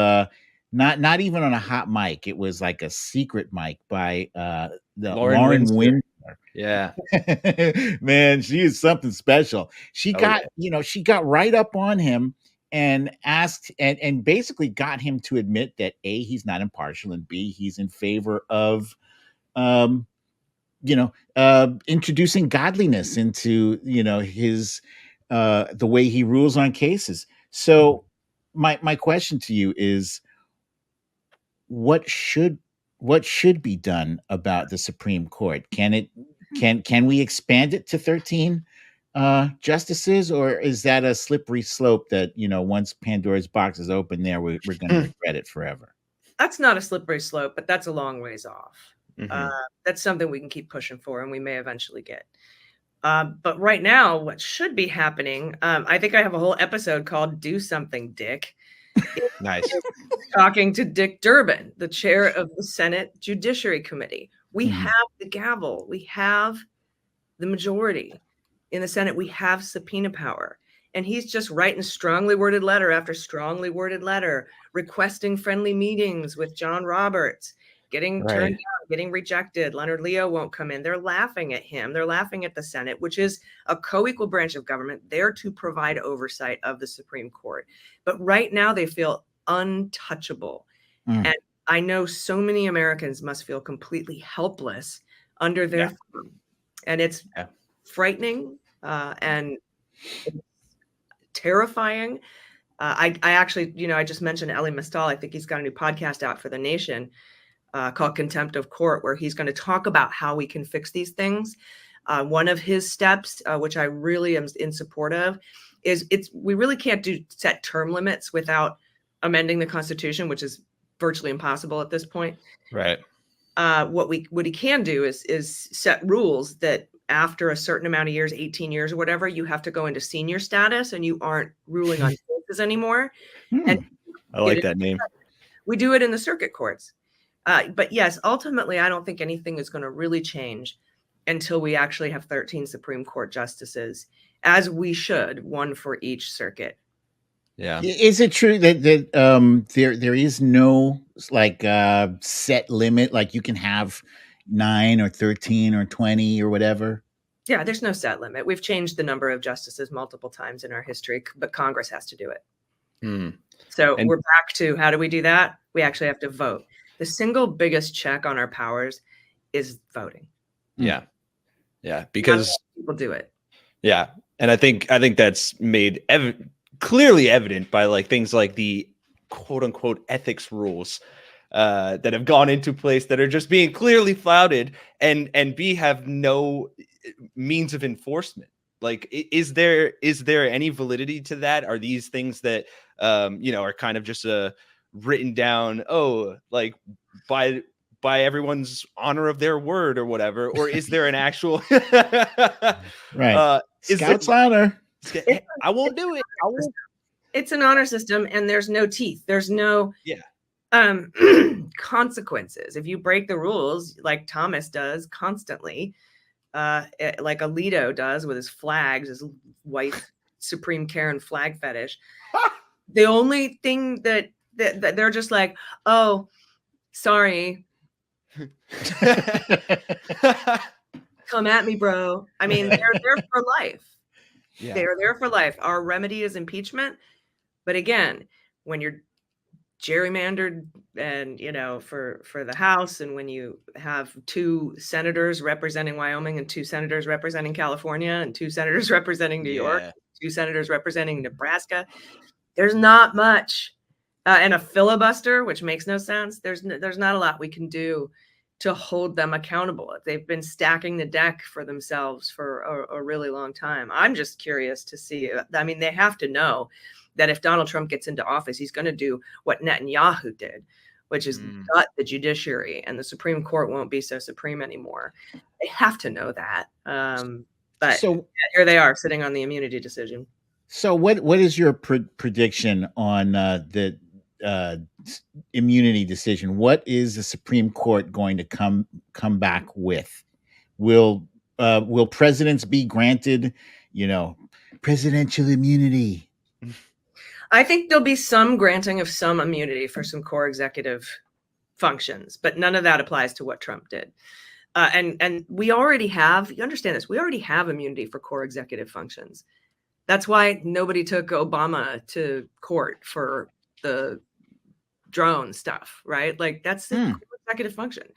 not even on a hot mic. It was like a secret mic by Lauren Windsor. Yeah. Man, she is something special. She got right up on him and asked and basically got him to admit that A, he's not impartial, and B, he's in favor of introducing godliness into his the way he rules on cases. So my question to you is, what should be done about the Supreme Court? Can we expand it to 13? justices, or is that a slippery slope that once Pandora's box is open, there we're going to regret it forever? That's not a slippery slope, but that's a long ways off. Mhm. That's something we can keep pushing for, and we may eventually get. But right now, what should be happening, I think I have a whole episode called Do Something, Dick. Nice. Talking to Dick Durbin, the chair of the Senate Judiciary Committee. We Mhm. have the gavel. We have the majority in the Senate. We have subpoena power. And he's just writing strongly worded letter after strongly worded letter, requesting friendly meetings with John Roberts, getting turned down, getting rejected. Leonard Leo won't come in. They're laughing at him. They're laughing at the Senate, which is a co-equal branch of government there to provide oversight of the Supreme Court. But right now they feel untouchable. And I know so many Americans must feel completely helpless under their thumb. And it's frightening and terrifying. I actually, I just mentioned Elie Mystal. I think he's got a new podcast out for The Nation called Contempt of Court, where he's going to talk about how we can fix these things. One of his steps, which I really am in support of, is we really can't set term limits without amending the Constitution, which is virtually impossible at this point. Right. What he can do is set rules that after a certain amount of years, 18 years or whatever, you have to go into senior status and you aren't ruling on cases anymore. And I like that name. We do it in the circuit courts. But yes, ultimately, I don't think anything is going to really change until we actually have 13 Supreme Court justices, as we should, one for each circuit. Yeah. Is it true that there is no set limit? Like you can have 9 or 13 or 20 or whatever? Yeah, there's no set limit. We've changed the number of justices multiple times in our history, but Congress has to do it. So we're back to, how do we do that? We actually have to vote. The single biggest check on our powers is voting. Yeah. Yeah. Because people do it. Yeah. And I think that's made clearly evident by things like the quote unquote ethics rules that have gone into place that are just being clearly flouted and have no means of enforcement. Is there any validity to that? Are these things that are kind of just written down by everyone's honor of their word or whatever, or is there an actual right Scout's honor? I won't do it. It's an honor system, and there's no teeth. There's no consequences if you break the rules, like Thomas does constantly, like Alito does with his flags, his white Supreme Karen flag fetish. The only thing that they're just like, oh, sorry. Come at me, bro. I mean, they're there for life. Yeah. They're there for life. Our remedy is impeachment. But again, when you're gerrymandered and, for the House, and when you have 2 senators representing Wyoming and 2 senators representing California and 2 senators representing New York, 2 senators representing Nebraska, there's not much. And a filibuster, which makes no sense. There's not a lot we can do to hold them accountable. They've been stacking the deck for themselves for a really long time. I'm just curious to see. I mean, they have to know that if Donald Trump gets into office, he's going to do what Netanyahu did, which is gut the judiciary, and the Supreme Court won't be so supreme anymore. They have to know that. But here they are sitting on the immunity decision. So what is your prediction on the immunity decision? What is the Supreme Court going to come back with? Will presidents be granted, presidential immunity? I think there'll be some granting of some immunity for some core executive functions, but none of that applies to what Trump did. And we already have, you understand this, we already have immunity for core executive functions. That's why nobody took Obama to court for the drone stuff, right? That's the core executive function.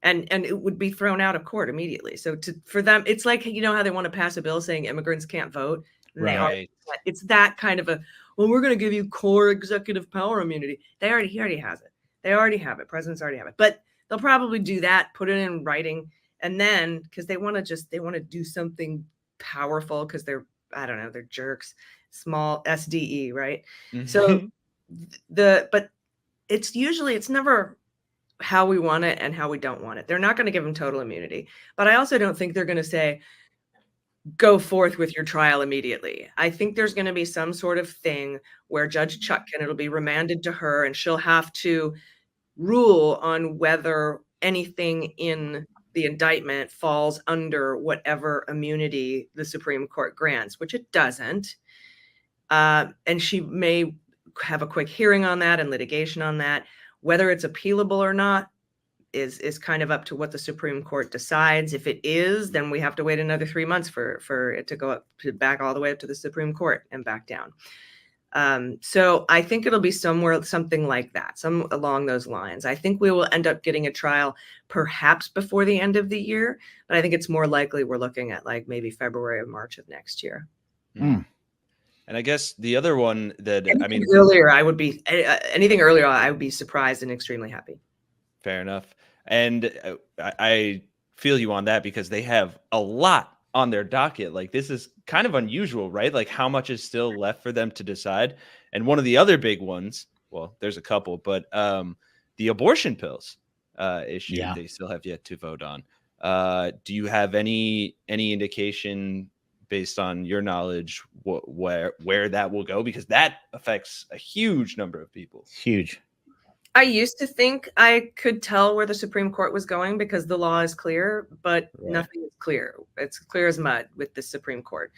And it would be thrown out of court immediately. So for them, it's like, how they want to pass a bill saying immigrants can't vote. Right. It's that kind of we're going to give you core executive power immunity. He already has it. They already have it. Presidents already have it. But they'll probably do that, put it in writing, and then because they want to do something powerful because they're jerks. Small SDE, right? So but it's never how we want it and how we don't want it. They're not going to give them total immunity, but I also don't think they're going to say, go forth with your trial immediately. I think there's going to be some sort of thing where Judge Chutkan, it'll be remanded to her, and she'll have to rule on whether anything in the indictment falls under whatever immunity the Supreme Court grants, which it doesn't. And she may have a quick hearing on that and litigation on that. Whether it's appealable or not is kind of up to what the Supreme Court decides. If it is, then we have to wait another 3 months for it to go up to back all the way up to the Supreme Court and back down. So I think it'll be something like that, some along those lines. I think we will end up getting a trial perhaps before the end of the year, but I think it's more likely we're looking at like maybe February or March of next year. And I guess the other one that anything earlier, I would be surprised and extremely happy. Fair enough. And I feel you on that because they have a lot on their docket. Like, this is kind of unusual, right? Like, how much is still left for them to decide? And one of the other big ones, well, there's a couple, but the abortion pills issue, they still have yet to vote on. Do you have any indication based on your knowledge where that will go? Because that affects a huge number of people. Huge. I used to think I could tell where the Supreme Court was going because the law is clear, but nothing is clear. It's clear as mud with the Supreme Court.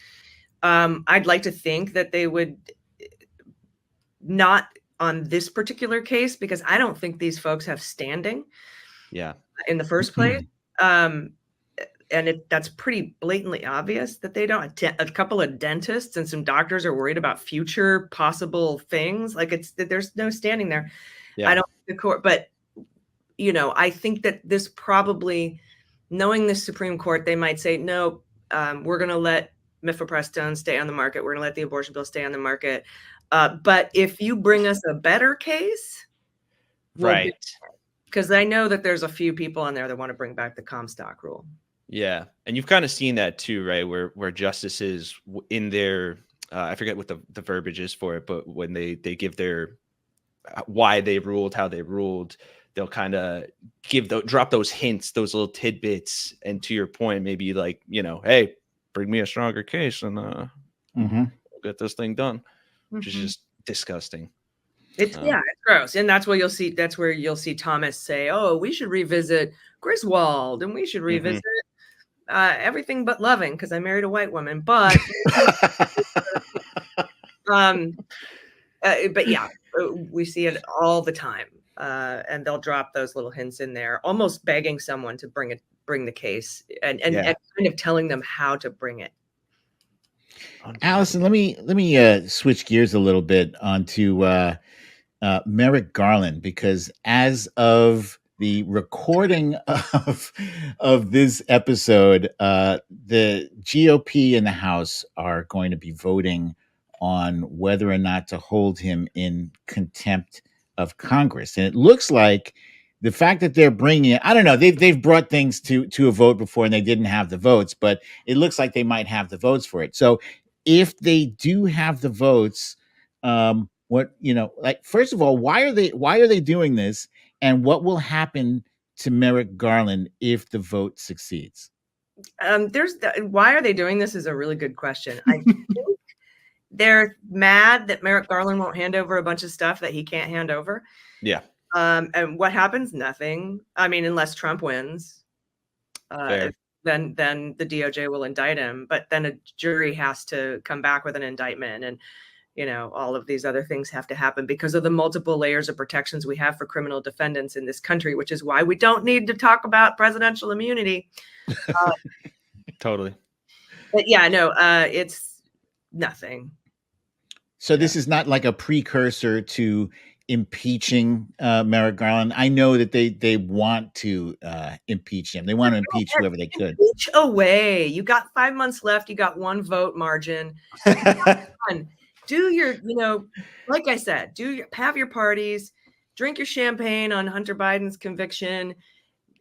I'd like to think that they would not on this particular case, because I don't think these folks have standing in the first place. And that's pretty blatantly obvious that they don't. A couple of dentists and some doctors are worried about future possible things. Like, there's no standing there. I don't think the court, but I think that this probably, knowing the Supreme Court, they might say, no, we're going to let mifepristone stay on the market. We're going to let the abortion bill stay on the market. But if you bring us a better case, right? Because I know that there's a few people on there that want to bring back the Comstock rule. Yeah, and you've kind of seen that too, right? Where justices in their, I forget what the verbiage is for it, but when they give their why they ruled, how they ruled, they'll kind of drop those hints, those little tidbits. And to your point, maybe like, hey, bring me a stronger case and we'll get this thing done, which is just disgusting. It's gross. And that's where you'll see Thomas say, oh, we should revisit Griswold and we should revisit Everything But Loving because I married a white woman. But but yeah, we see it all the time. And they'll drop those little hints in there, almost begging someone to bring the case and kind of telling them how to bring it. Allison, let me switch gears a little bit onto Merrick Garland, because as of the recording of this episode, the GOP in the House are going to be voting on whether or not to hold him in contempt of Congress. And it looks like the fact that they're bringing it, I don't know, they've brought things to a vote before and they didn't have the votes, but it looks like they might have the votes for it. So if they do have the votes, first of all, why are they doing this? And what will happen to Merrick Garland if the vote succeeds? Why are they doing this is a really good question. I think they're mad that Merrick Garland won't hand over a bunch of stuff that he can't hand over. Yeah. And what happens? Nothing. I mean, unless Trump wins, then the DOJ will indict him. But then a jury has to come back with an indictment, and all of these other things have to happen because of the multiple layers of protections we have for criminal defendants in this country, which is why we don't need to talk about presidential immunity. Totally. But yeah, no, it's nothing. So this is not like a precursor to impeaching Merrick Garland. I know that they want to impeach him. They want to impeach whoever they could. Impeach away. You got 5 months left. You got one vote margin. Do your, like I said, have your parties, drink your champagne on Hunter Biden's conviction,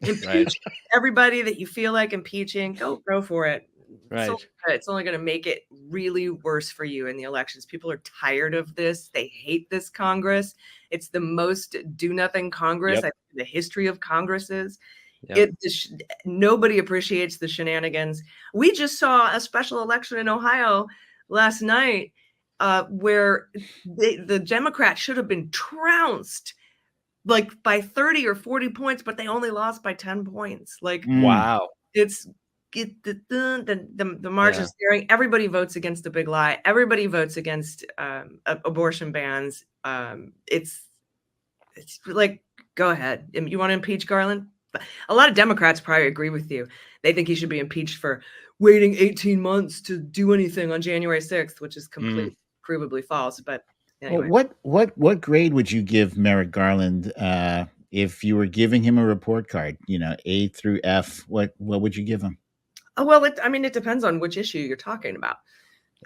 impeach everybody that you feel like impeaching. Go for it. It's only going to make it really worse for you in the elections. People are tired of this. They hate this Congress. It's the most do-nothing Congress in the history of Congresses. Nobody appreciates the shenanigans. We just saw a special election in Ohio last night where the Democrats should have been trounced like by 30 or 40 points, but they only lost by 10 points. Like, wow. The margins staring. Everybody votes against the big lie. Everybody votes against abortion bans. It's like, go ahead. You want to impeach Garland? A lot of Democrats probably agree with you. They think he should be impeached for waiting 18 months to do anything on January 6th, which is completely provably false. But anyway. Well, what grade would you give Merrick Garland if you were giving him a report card? A through F. What would you give him? Oh, well, it depends on which issue you're talking about.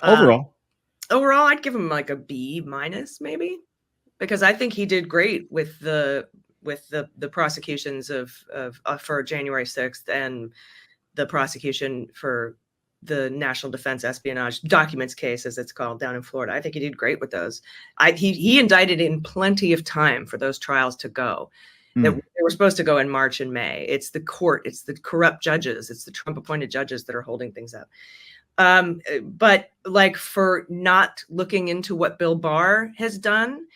Overall, I'd give him like a B minus maybe, because I think he did great with the prosecutions of for January 6th and the prosecution for the National Defense Espionage Documents case, as it's called, down in Florida. I think he did great with those. He indicted in plenty of time for those trials to go. They were supposed to go in March and May. It's the court, it's the corrupt judges, it's the Trump appointed judges that are holding things up. But like, for not looking into what Bill Barr has done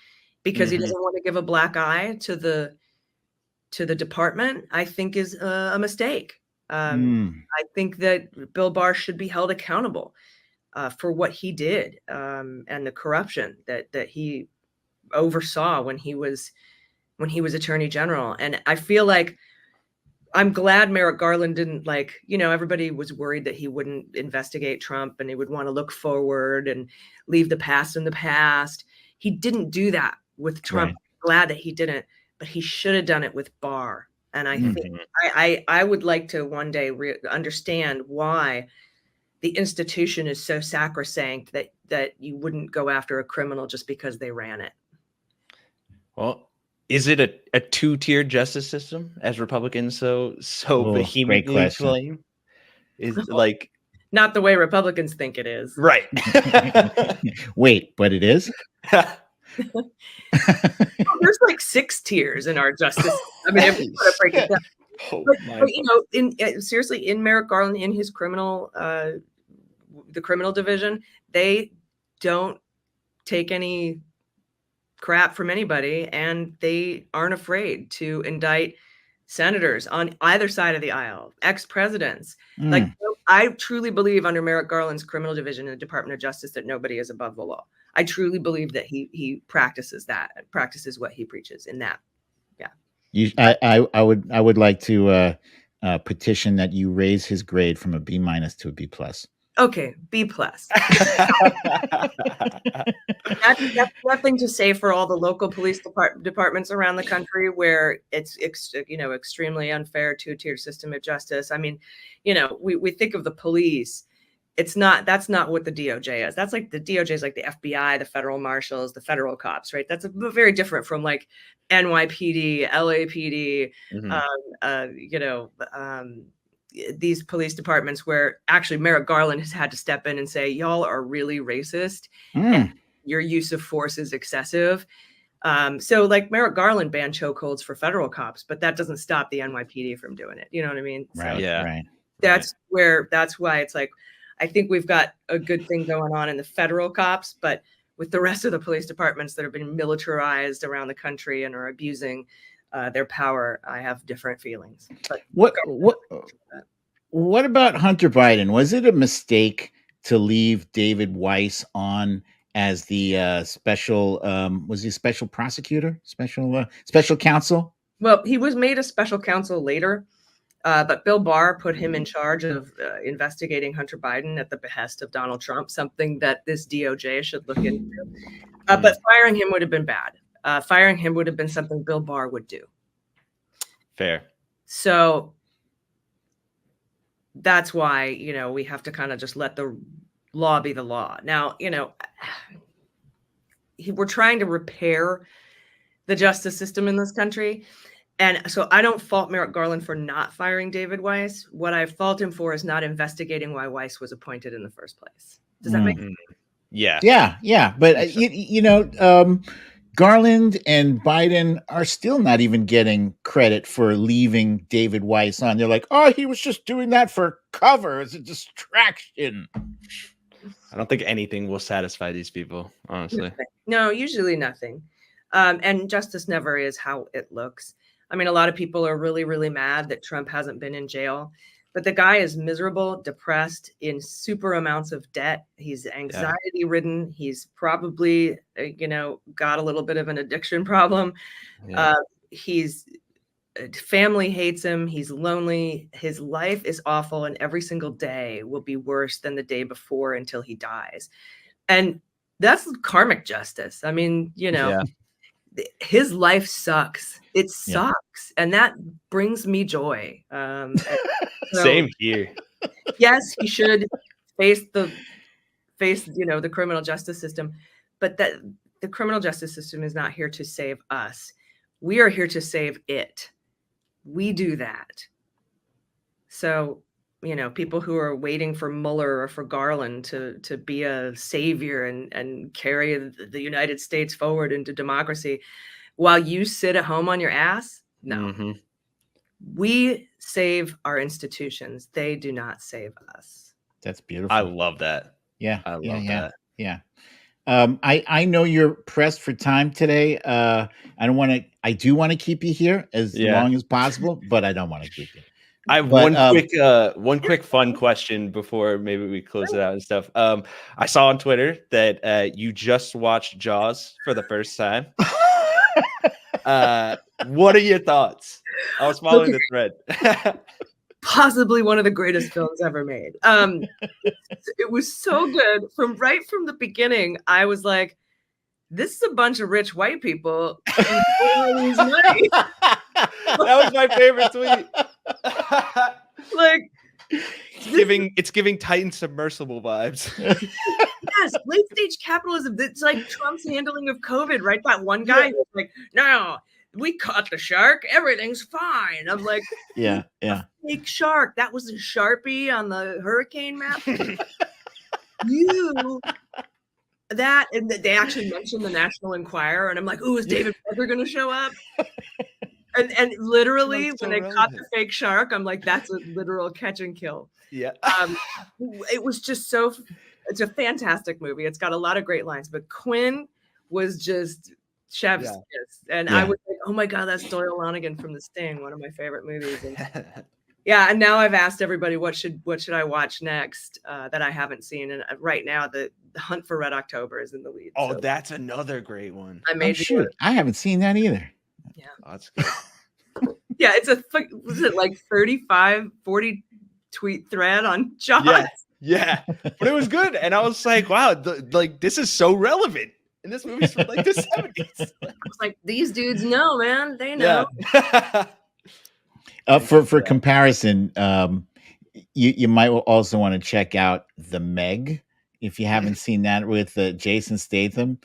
because he doesn't want to give a black eye to the department, I think is a mistake. I think that Bill Barr should be held accountable for what he did and the corruption that he oversaw when he was Attorney General. And I feel like I'm glad Merrick Garland didn't, everybody was worried that he wouldn't investigate Trump and he would want to look forward and leave the past in the past. He didn't do that with Trump. Right. Glad that he didn't, but he should have done it with Barr. And I think I would like to one day understand why the institution is so sacrosanct that you wouldn't go after a criminal just because they ran it. Well, is it a two-tiered justice system, as Republicans so vehemently claim? Is like not the way Republicans think it is. Right. Wait, but it is? There's like 6 tiers in our justice. I mean, if we want to break it down. But seriously, in Merrick Garland, in his criminal, the criminal division, they don't take any crap from anybody, and they aren't afraid to indict senators on either side of the aisle, ex-presidents. Like, I truly believe under Merrick Garland's criminal division in the Department of Justice that nobody is above the law. I truly believe that he practices what he preaches in that. Yeah. I would like to petition that you raise his grade from a B minus to a B plus. Okay, B plus. That's nothing to say for all the local police departments around the country where it's extremely unfair 2-tier system of justice. I mean, we think of the police. That's not what the DOJ is. That's like the DOJ is like the FBI, the federal marshals, the federal cops, right? That's very different from like NYPD, LAPD, these police departments where actually Merrick Garland has had to step in and say, y'all are really racist and your use of force is excessive. So like Merrick Garland banned chokeholds for federal cops, but that doesn't stop the NYPD from doing it. You know what I mean? Right. So right. That's why it's like, I think we've got a good thing going on in the federal cops, but with the rest of the police departments that have been militarized around the country and are abusing their power, I have different feelings. But what about Hunter Biden? Was it a mistake to leave David Weiss on as the special? Was he a special prosecutor, special counsel? Well, he was made a special counsel later, but Bill Barr put him in charge of investigating Hunter Biden at the behest of Donald Trump, something that this DOJ should look into. But firing him would have been bad. Firing him would have been something Bill Barr would do. Fair. So that's why, we have to kind of just let the law be the law. Now, we're trying to repair the justice system in this country. And so I don't fault Merrick Garland for not firing David Weiss. What I fault him for is not investigating why Weiss was appointed in the first place. Does that make sense? Yeah. Yeah. But, Garland and Biden are still not even getting credit for leaving David Weiss on. They're like, oh, he was just doing that for cover as a distraction. I don't think anything will satisfy these people, honestly. No, usually nothing. And justice never is how it looks. I mean, a lot of people are really, really mad that Trump hasn't been in jail. But the guy is miserable, depressed, in super amounts of debt. He's anxiety ridden. He's probably, got a little bit of an addiction problem. Yeah. Family hates him. He's lonely. His life is awful. And every single day will be worse than the day before until he dies. And that's karmic justice. I mean, his life sucks. It sucks. And that brings me joy. Same here. Yes, he should face the criminal justice system, but that the criminal justice system is not here to save us. We are here to save it. We do that. So, people who are waiting for Mueller or for Garland to be a savior and carry the United States forward into democracy while you sit at home on your ass, no. Mm-hmm. We save our institutions. They do not save us. That's beautiful. I love that. Yeah. I love that. Yeah. I know you're pressed for time today. I do want to keep you here as long as possible, but I don't want to keep you. I have one quick fun question before maybe we close it out and stuff. I saw on Twitter that you just watched Jaws for the first time. What are your thoughts? I was following the thread. Possibly one of the greatest films ever made. It was so good. From the beginning, I was like, this is a bunch of rich white people. Money. That was my favorite tweet. Like, it's giving Titan submersible vibes. Yes, late stage capitalism. It's like Trump's handling of COVID, right? That one guy was like, no, we caught the shark. Everything's fine. I'm like, yeah. Fake shark. That was a Sharpie on the hurricane map. And they actually mentioned the National Enquirer, and I'm like, ooh, is David Parker going to show up? And literally, when they caught the fake shark, I'm like, that's a literal catch and kill. Yeah. It was just it's a fantastic movie. It's got a lot of great lines, but Quinn was just chef's kiss. And I was like, oh my God, that's Doyle Lonigan from The Sting, one of my favorite movies. And and now I've asked everybody, what should I watch next that I haven't seen? And right now, the Hunt for Red October is in the lead. Oh, so that's another great one. I haven't seen that either. Yeah. Oh, that's good. Yeah, was it like 35, 40 tweet thread on Jaws? Yeah, but it was good. And I was like, wow, this is so relevant. And this movie's from like the 70s. I was like, these dudes know, man. They know. Yeah. For comparison, you might also want to check out The Meg if you haven't seen that with Jason Statham.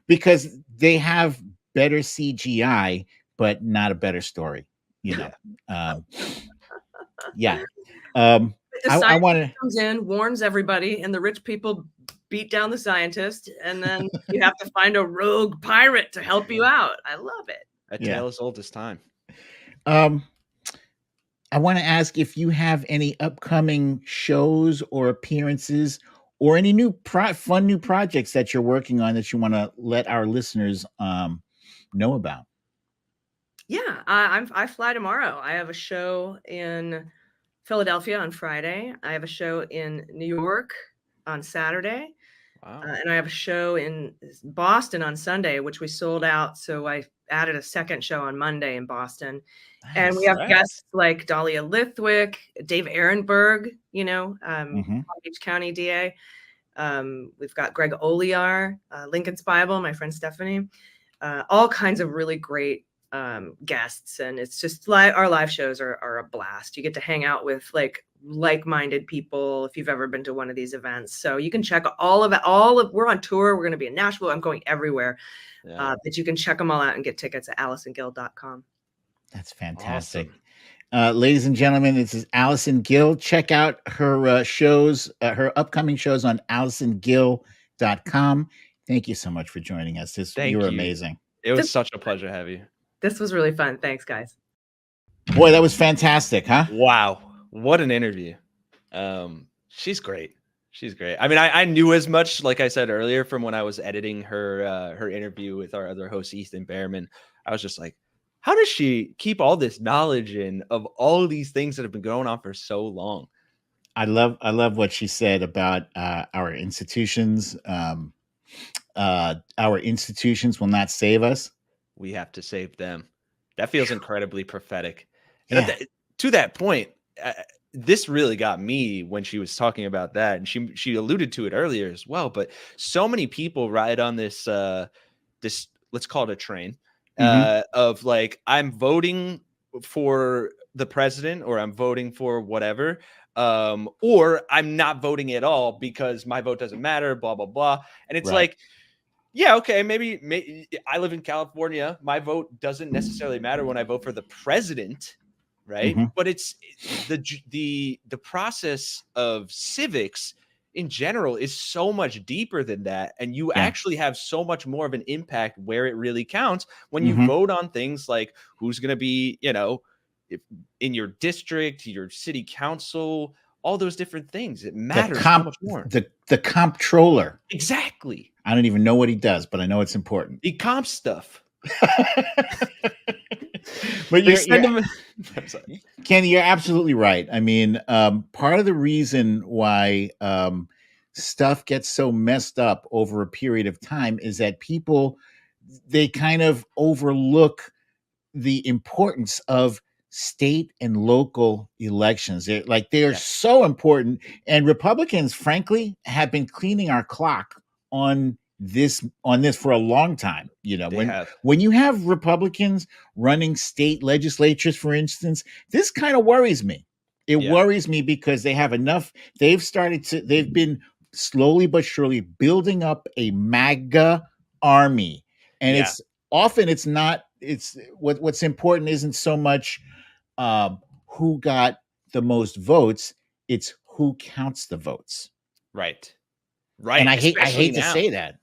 Because they have better CGI, but not a better story. The I want to comes in, warns everybody, and the rich people beat down the scientist, and then you have to find a rogue pirate to help you out. I love it. A tale as old as time. I want to ask if you have any upcoming shows or appearances or any new fun new projects that you're working on that you want to let our listeners know about. Yeah, I fly tomorrow. I have a show in Philadelphia on Friday. I have a show in New York on Saturday. Wow. And I have a show in Boston on Sunday, which we sold out. So I added a second show on Monday in Boston. Nice. And we have guests like Dahlia Lithwick, Dave Ehrenberg, Palm Beach County DA. We've got Greg Olear, Lincoln's Bible, my friend Stephanie. All kinds of really great guests, and it's just our live shows are a blast. You get to hang out with like-minded people if you've ever been to one of these events. So you can check all of it. We're on tour. We're going to be in Nashville. I'm going everywhere. But you can check them all out and get tickets at AllisonGill.com. That's fantastic. Awesome. Ladies and gentlemen, this is Allison Gill. Check out her shows, her upcoming shows on AllisonGill.com. Thank you so much for joining us. You were amazing. It was such a pleasure to have you. This was really fun. Thanks, guys. Boy, that was fantastic, huh? Wow. What an interview. She's great. She's great. I mean, I knew as much, like I said earlier, from when I was editing her interview with our other host, Ethan Behrman. I was just like, how does she keep all this knowledge in of all these things that have been going on for so long? I love what she said about our institutions. Our institutions will not save us. We have to save them. That feels incredibly prophetic. Yeah. And to that point, this really got me when she was talking about that, and she alluded to it earlier as well. But so many people ride on this this, let's call it a train, of like, I'm voting for the president, or I'm voting for whatever, or I'm not voting at all because my vote doesn't matter, blah blah blah. And it's like, yeah, okay, maybe I live in California. My vote doesn't necessarily matter when I vote for the president, right? But it's the process of civics in general is so much deeper than that, and you actually have so much more of an impact where it really counts when you vote on things like who's going to be, if in your district, your city council, all those different things. It matters so much more. The comptroller. Exactly. I don't even know what he does, but I know it's important. He comps stuff. But Kenny, you're absolutely right. I mean, part of the reason why stuff gets so messed up over a period of time is that people, they kind of overlook the importance of state and local elections. They are so important. And Republicans, frankly, have been cleaning our clock on this for a long time. When you have Republicans running state legislatures, for instance, this kind of worries me. It worries me because they have enough. They've been slowly but surely building up a MAGA army. And what's important isn't so much who got the most votes, it's who counts the votes. Right. And I hate to say that.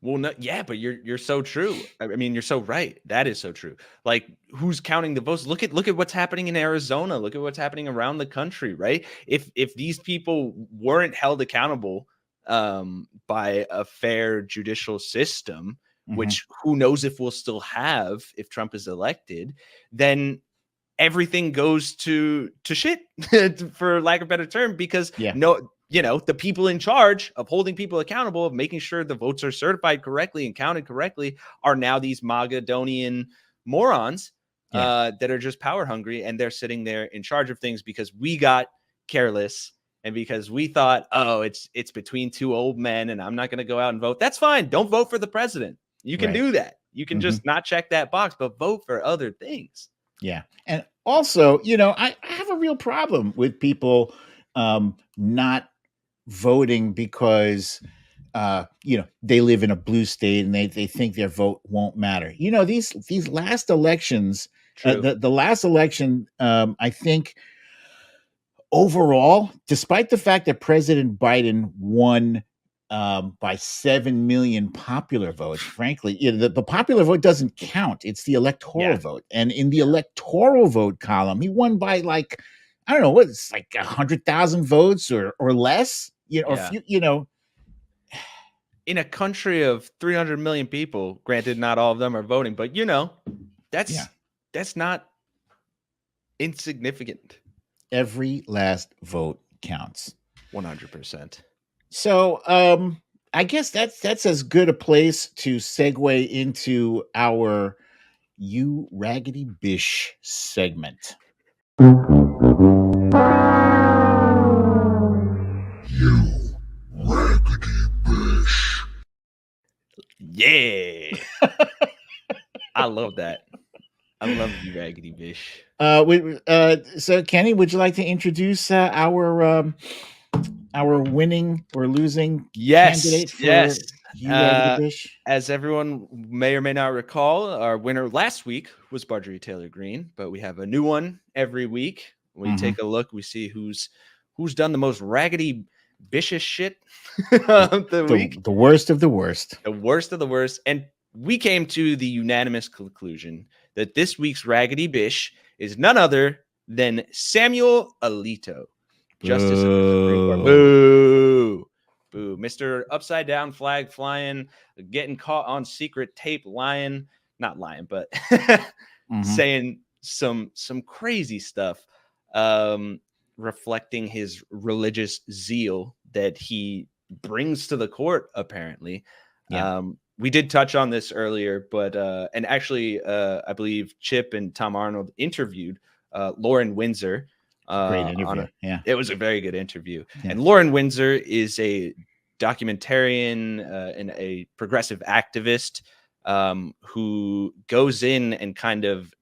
Well, no, yeah, but you're so true. I mean, you're so right. That is so true. Like, who's counting the votes? Look at what's happening in Arizona. Look at what's happening around the country, right? If these people weren't held accountable by a fair judicial system, which who knows if we'll still have if Trump is elected, then everything goes to shit, for lack of a better term, because the people in charge of holding people accountable, of making sure the votes are certified correctly and counted correctly, are now these Magadonian morons that are just power hungry, and they're sitting there in charge of things because we got careless and because we thought, oh, it's between two old men and I'm not going to go out and vote. That's fine. Don't vote for the president. You can do that. You can just not check that box, but vote for other things. Yeah. And also, I have a real problem with people not voting because they live in a blue state and they think their vote won't matter. These last elections, the last election, I think overall, despite the fact that President Biden won by 7 million popular votes, frankly, the popular vote doesn't count. It's the electoral vote. And in the electoral vote column, he won by like, I don't know, what it's like 100,000 votes or less, or few, in a country of 300 million people, granted, not all of them are voting, but that's not insignificant. Every last vote counts. 100%. So I guess that's as good a place to segue into our You Raggedy Bish segment. You Raggedy Bish. Yeah. I love that. I love you, Raggedy Bish. So Kenny, would you like to introduce our winning or losing candidate for yes. you, Raggedy Bish? As everyone may or may not recall, our winner last week was Marjorie Taylor Greene, but we have a new one every week. We take a look, we see who's done the most raggedy bishish shit of the week. The worst of the worst. The worst of the worst. And we came to the unanimous conclusion that this week's Raggedy Bish is none other than Samuel Alito, Justice of the Supreme Court. Boo! Boo. Mr. Upside Down Flag flying, getting caught on secret tape, lying, not lying, but saying some crazy stuff, reflecting his religious zeal that he brings to the court, apparently. Yeah. We did touch on this earlier, but and actually, I believe Chip and Tom Arnold interviewed Lauren Windsor. Great interview. It was a very good interview. Yeah. And Lauren Windsor is a documentarian and a progressive activist who goes in and kind of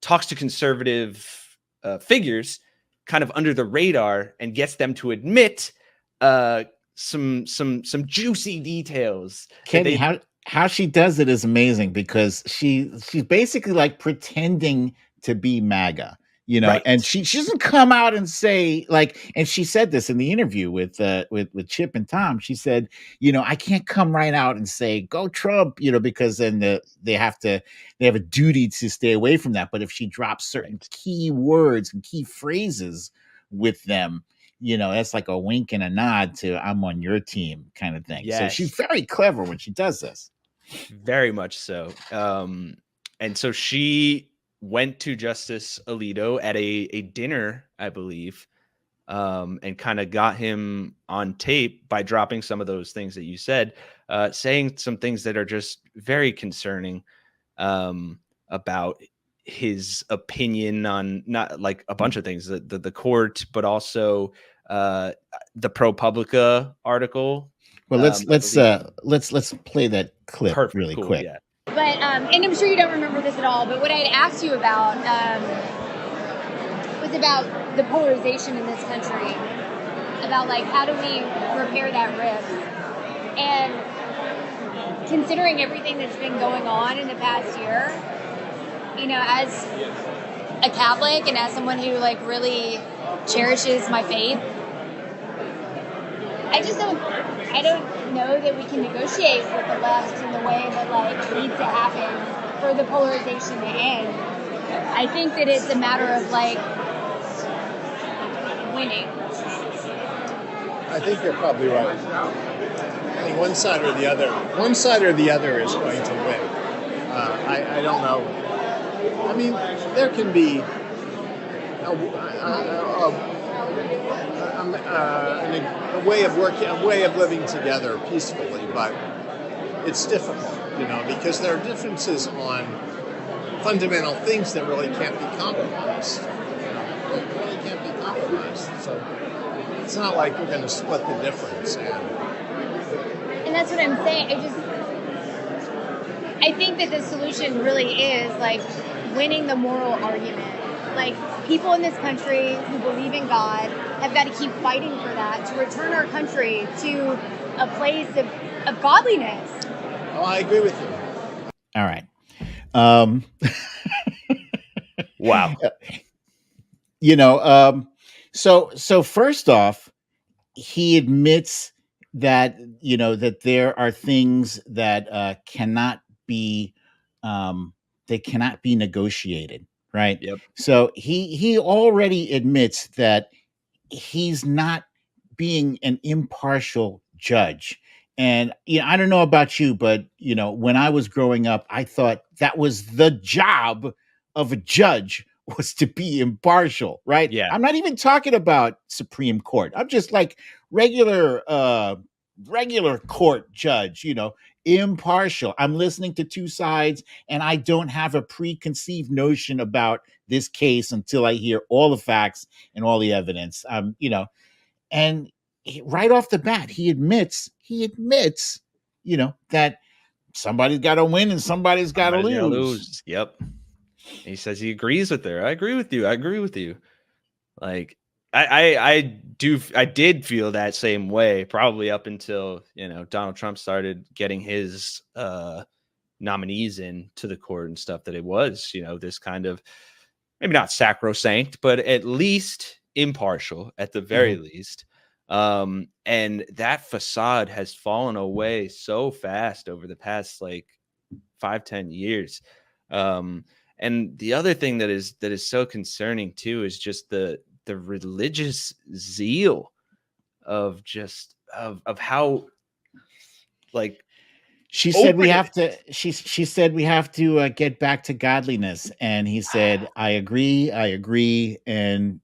talks to conservative figures kind of under the radar and gets them to admit some juicy details. Kenny, how she does it is amazing, because she's basically like pretending to be MAGA, right. And she doesn't come out and say, like, and she said this in the interview with Chip and Tom. She said, I can't come right out and say go Trump, because then they have a duty to stay away from that. But if she drops certain key words and key phrases with them, that's like a wink and a nod to I'm on your team kind of thing. Yes. So she's very clever when she does this. Very much so. And so she went to Justice Alito at a dinner, I believe, and kind of got him on tape by dropping some of those things that you said, saying some things that are just very concerning about his opinion on not like a bunch of things, the court, but also the ProPublica article. Well, let's play that clip really quick. Yeah. But and I'm sure you don't remember this at all, but what I had asked you about was about the polarization in this country, about like how do we repair that rift, and considering everything that's been going on in the past year, as a Catholic and as someone who like really cherishes my faith, I don't know that we can negotiate with the left in the way that like needs to happen for the polarization to end. I think that it's a matter of like winning. I think you're probably right. I think one side or the other is going to win. I don't know. I mean, there can be a way of working, a way of living together peacefully, but it's difficult, because there are differences on fundamental things that really can't be compromised. Really can't be compromised. So it's not like we're going to split the difference. And that's what I'm saying. I think that the solution really is like winning the moral argument. Like, people in this country who believe in God have got to keep fighting for that, to return our country to a place of godliness. Oh, I agree with you. All right. Wow. So first off, he admits that, that there are things that cannot be negotiated. Right. Yep. So he already admits that he's not being an impartial judge. And, I don't know about you, but, when I was growing up, I thought that was the job of a judge, was to be impartial. Right. Yeah. I'm not even talking about Supreme Court. I'm just like regular court judge, impartial. I'm listening to two sides, and I don't have a preconceived notion about this case until I hear all the facts and all the evidence. And right off the bat, he admits, that somebody's got to win and somebody's got to Somebody's gotta lose. Yep. He says he agrees with her. I agree with you. I agree with you. Like I did feel that same way probably up until, Donald Trump started getting his nominees in to the court and stuff, that it was, this kind of, maybe not sacrosanct, but at least impartial at the very least. And that facade has fallen away so fast over the past like 5-10 years. And the other thing that is so concerning too is just the religious zeal of how, like, she said we have to. She said we have to get back to godliness, and he said, "I agree, and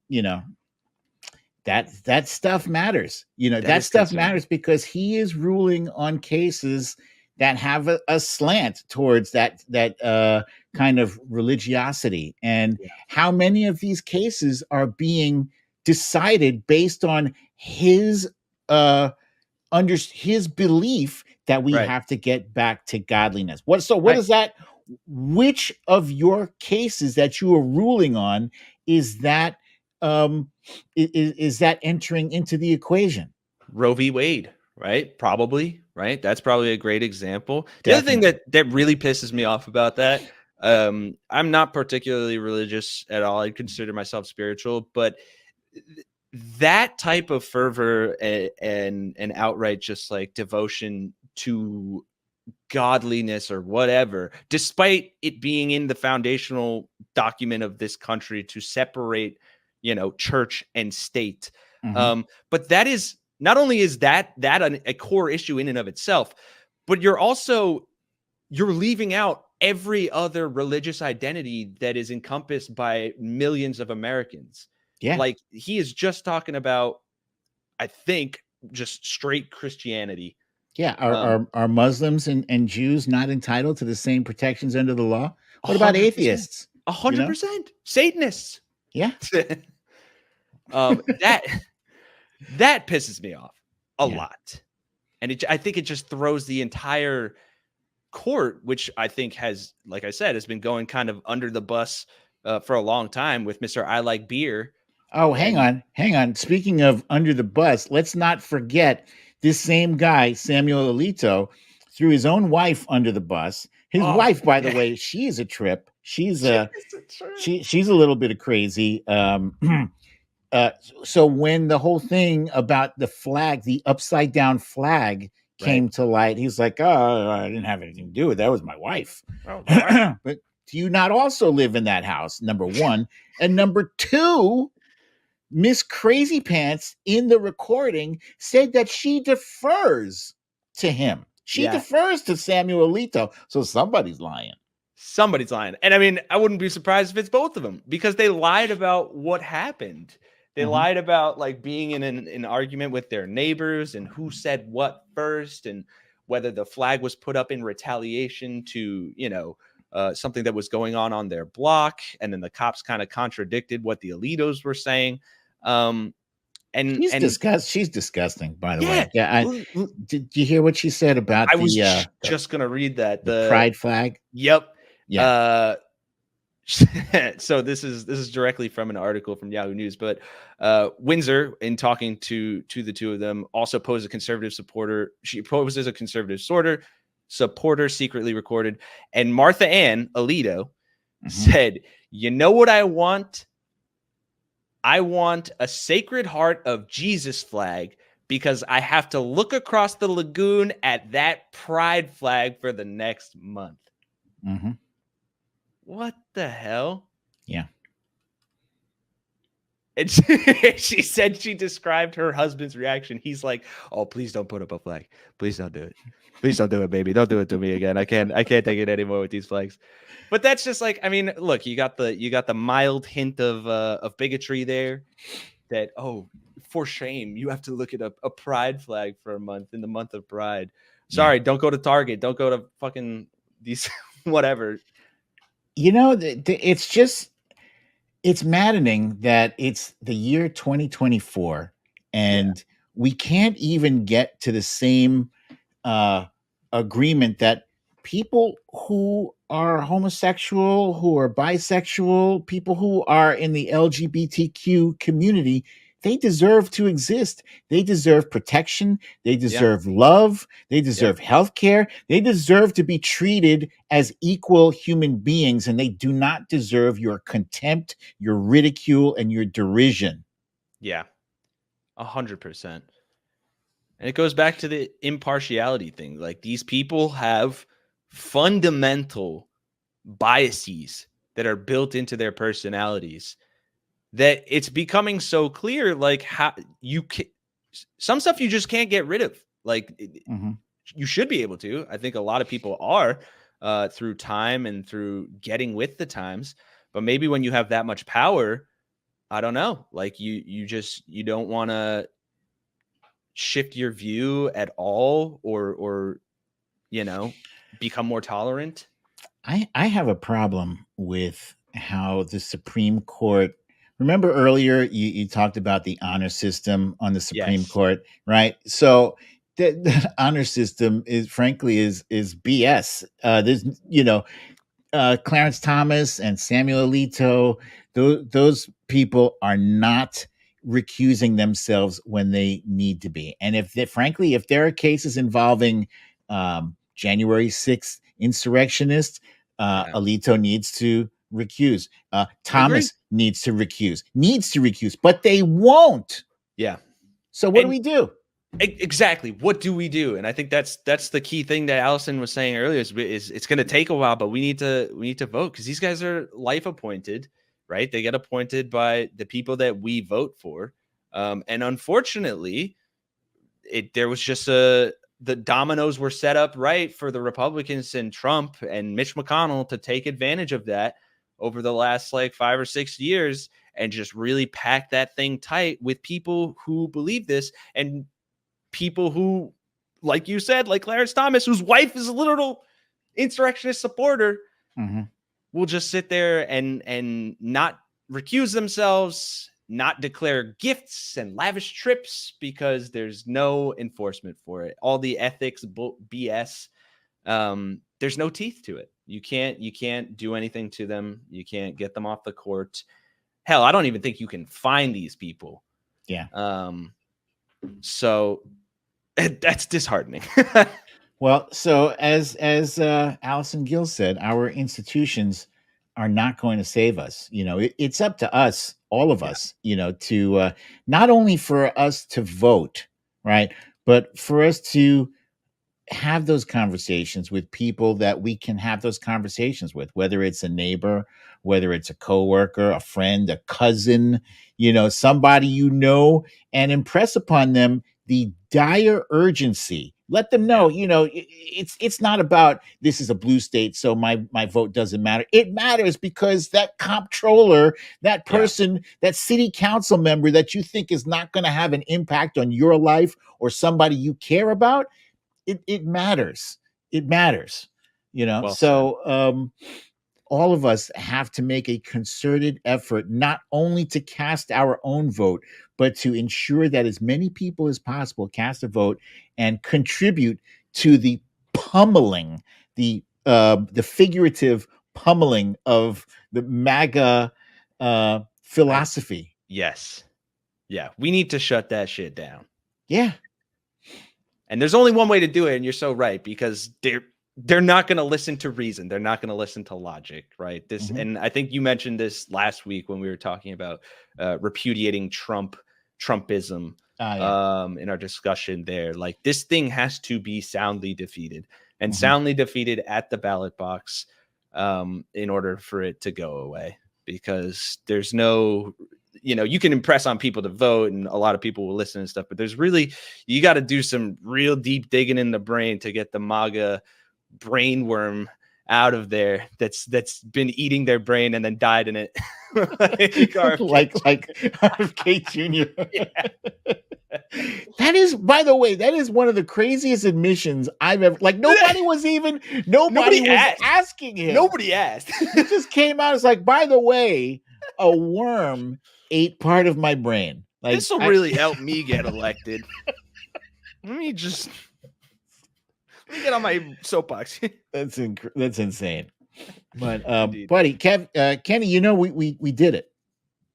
that stuff matters. That stuff concerning. matters because he is ruling on cases that have a slant towards that kind of religiosity, and how many of these cases are being decided based on his his belief that we have to get back to godliness. What is that? Which of your cases that you are ruling on is that is that entering into the equation? Roe v. Wade, right? Probably, right? That's probably a great example. The other thing that really pisses me off about that, I'm not particularly religious at all. I consider myself spiritual, but that type of fervor and outright just like devotion to godliness or whatever, despite it being in the foundational document of this country to separate, church and state. But that is, not only is that a core issue in and of itself, but you're leaving out every other religious identity that is encompassed by millions of Americans. Yeah. Like, he is just talking about, I think, just straight Christianity. Yeah. Are Muslims and Jews not entitled to the same protections under the law? What about atheists? 100%. Satanists. Yeah. That pisses me off a lot. And I think it just throws the entire court, which I think has, like I said, has been going kind of under the bus for a long time with Mr. I Like Beer. Oh, hang on. Speaking of under the bus, let's not forget this same guy, Samuel Alito, threw his own wife under the bus. His wife, by the way, she is a trip. She's she's a little bit of crazy. So when the whole thing about the flag, the upside down flag, came to light, he's like, "Oh, I didn't have anything to do with that. That was my wife." Oh, but do you not also live in that house? Number one, and number two, Miss Crazy Pants in the recording said that she defers to him. She defers to Samuel Alito. So somebody's lying. Somebody's lying. And I mean, I wouldn't be surprised if it's both of them, because they lied about what happened. They lied about like being in an argument with their neighbors and who said what first, and whether the flag was put up in retaliation to, something that was going on their block. And then the cops kind of contradicted what the Alitos were saying. And she's disgusting, by the way. Yeah. Did you hear what she said about I was just going to read that. The pride flag. Yep. Yeah. So this is directly from an article from Yahoo News, but Windsor, in talking to the two of them, also posed a conservative supporter. She poses a conservative supporter secretly recorded. And Martha Ann Alito said, "You know what I want? I want a Sacred Heart of Jesus flag, because I have to look across the lagoon at that pride flag for the next month." What the hell? Yeah. And she said she described her husband's reaction. He's like, "Oh, please don't put up a flag. Please don't do it. Please don't do it, baby. Don't do it to me again. I can't take it anymore with these flags." But that's just like, I mean, look, you got the mild hint of bigotry there. That, oh, for shame, you have to look at a pride flag for a month in the month of Pride. Sorry, don't go to Target. Don't go to fucking these whatever. It's maddening that it's the year 2024 and we can't even get to the same agreement that people who are homosexual, who are bisexual, people who are in the LGBTQ community, they deserve to exist. They deserve protection. They deserve love. They deserve health care. They deserve to be treated as equal human beings, and they do not deserve your contempt, your ridicule, and your derision. Yeah, 100%. And it goes back to the impartiality thing. Like, these people have fundamental biases that are built into their personalities that it's becoming so clear, like, how you can, some stuff you just can't get rid of. Like, you should be able to. I think a lot of people are through time and through getting with the times. But maybe when you have that much power, I don't know, like you don't want to shift your view at all, or become more tolerant. I have a problem with how the Supreme Court. Remember earlier you talked about the honor system on the Supreme Court, right? So the honor system is frankly is BS. There's Clarence Thomas and Samuel Alito. Those people are not recusing themselves when they need to be. And if there are cases involving January 6th insurrectionists, Alito needs to recuse. Thomas needs to recuse, but they won't. Yeah. So what do we do? Exactly. What do we do? And I think that's the key thing that Allison was saying earlier is it's going to take a while, but we need to vote, because these guys are life appointed, right? They get appointed by the people that we vote for. And unfortunately, there was just the dominoes were set up right for the Republicans and Trump and Mitch McConnell to take advantage of that over the last 5 or 6 years and just really pack that thing tight with people who believe this, and people who, like you said, like Clarence Thomas, whose wife is a literal insurrectionist supporter, will just sit there and not recuse themselves, not declare gifts and lavish trips because there's no enforcement for it. All the ethics BS, there's no teeth to it. You can't do anything to them. You can't get them off the court. Hell, I don't even think you can find these people. Yeah. So that's disheartening. Well, so as Allison Gill said, our institutions are not going to save us. It's up to us, all of us, to not only for us to vote, right, but for us to have those conversations with people that we can have those conversations with, whether it's a neighbor, whether it's a coworker, a friend, a cousin, somebody, and impress upon them the dire urgency. Let them know, it's not about this is a blue state, so my vote doesn't matter. It matters because that comptroller, that person, that city council member that you think is not going to have an impact on your life or somebody you care about, it matters. It matters, Well so all of us have to make a concerted effort, not only to cast our own vote, but to ensure that as many people as possible cast a vote and contribute to the pummeling, the figurative pummeling of the MAGA philosophy. Yes. Yeah. We need to shut that shit down. Yeah. And there's only one way to do it. And you're so right, because they're not going to listen to reason. They're not going to listen to logic, right? And I think you mentioned this last week when we were talking about repudiating Trumpism in our discussion there. Like, this thing has to be soundly defeated, and soundly defeated at the ballot box in order for it to go away, because there's no, you can impress on people to vote and a lot of people will listen and stuff, but you got to do some real deep digging in the brain to get the MAGA brainworm out of there that's been eating their brain and then died in it. like RFK Jr. Yeah. That is, by the way, one of the craziest admissions I've ever, nobody was asking him. Nobody asked. It just came out. It's like, by the way, a worm ate part of my brain. This will really help me get elected. Let me just Let me get on my soapbox. That's insane. But Indeed. buddy, Kenny, you know we did it.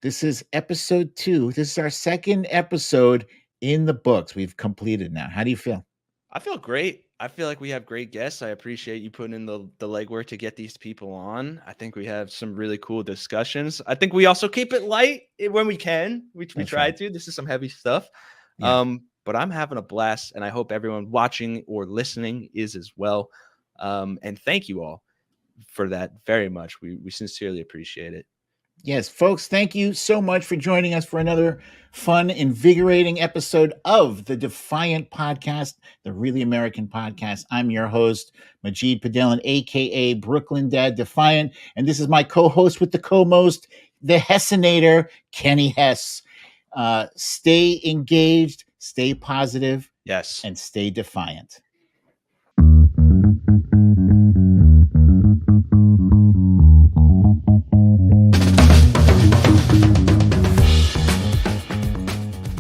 This is episode 2. This is our second episode in the books. We've completed now. How do you feel? I feel great. I feel like we have great guests. I appreciate you putting in the legwork to get these people on. I think we have some really cool discussions. I think we also keep it light when we can, which we That's try right. to. This is some heavy stuff. Yeah. But I'm having a blast, and I hope everyone watching or listening is as well. And thank you all for that very much. We sincerely appreciate it. Yes, folks, thank you so much for joining us for another fun, invigorating episode of the Defiant Podcast, the Really American Podcast. I'm your host, Majid Padellan, aka Brooklyn Dad Defiant, and this is my co-host with the co-most, the Hessenator, Kenny Hesse. Stay engaged, stay positive, Yes. and stay defiant.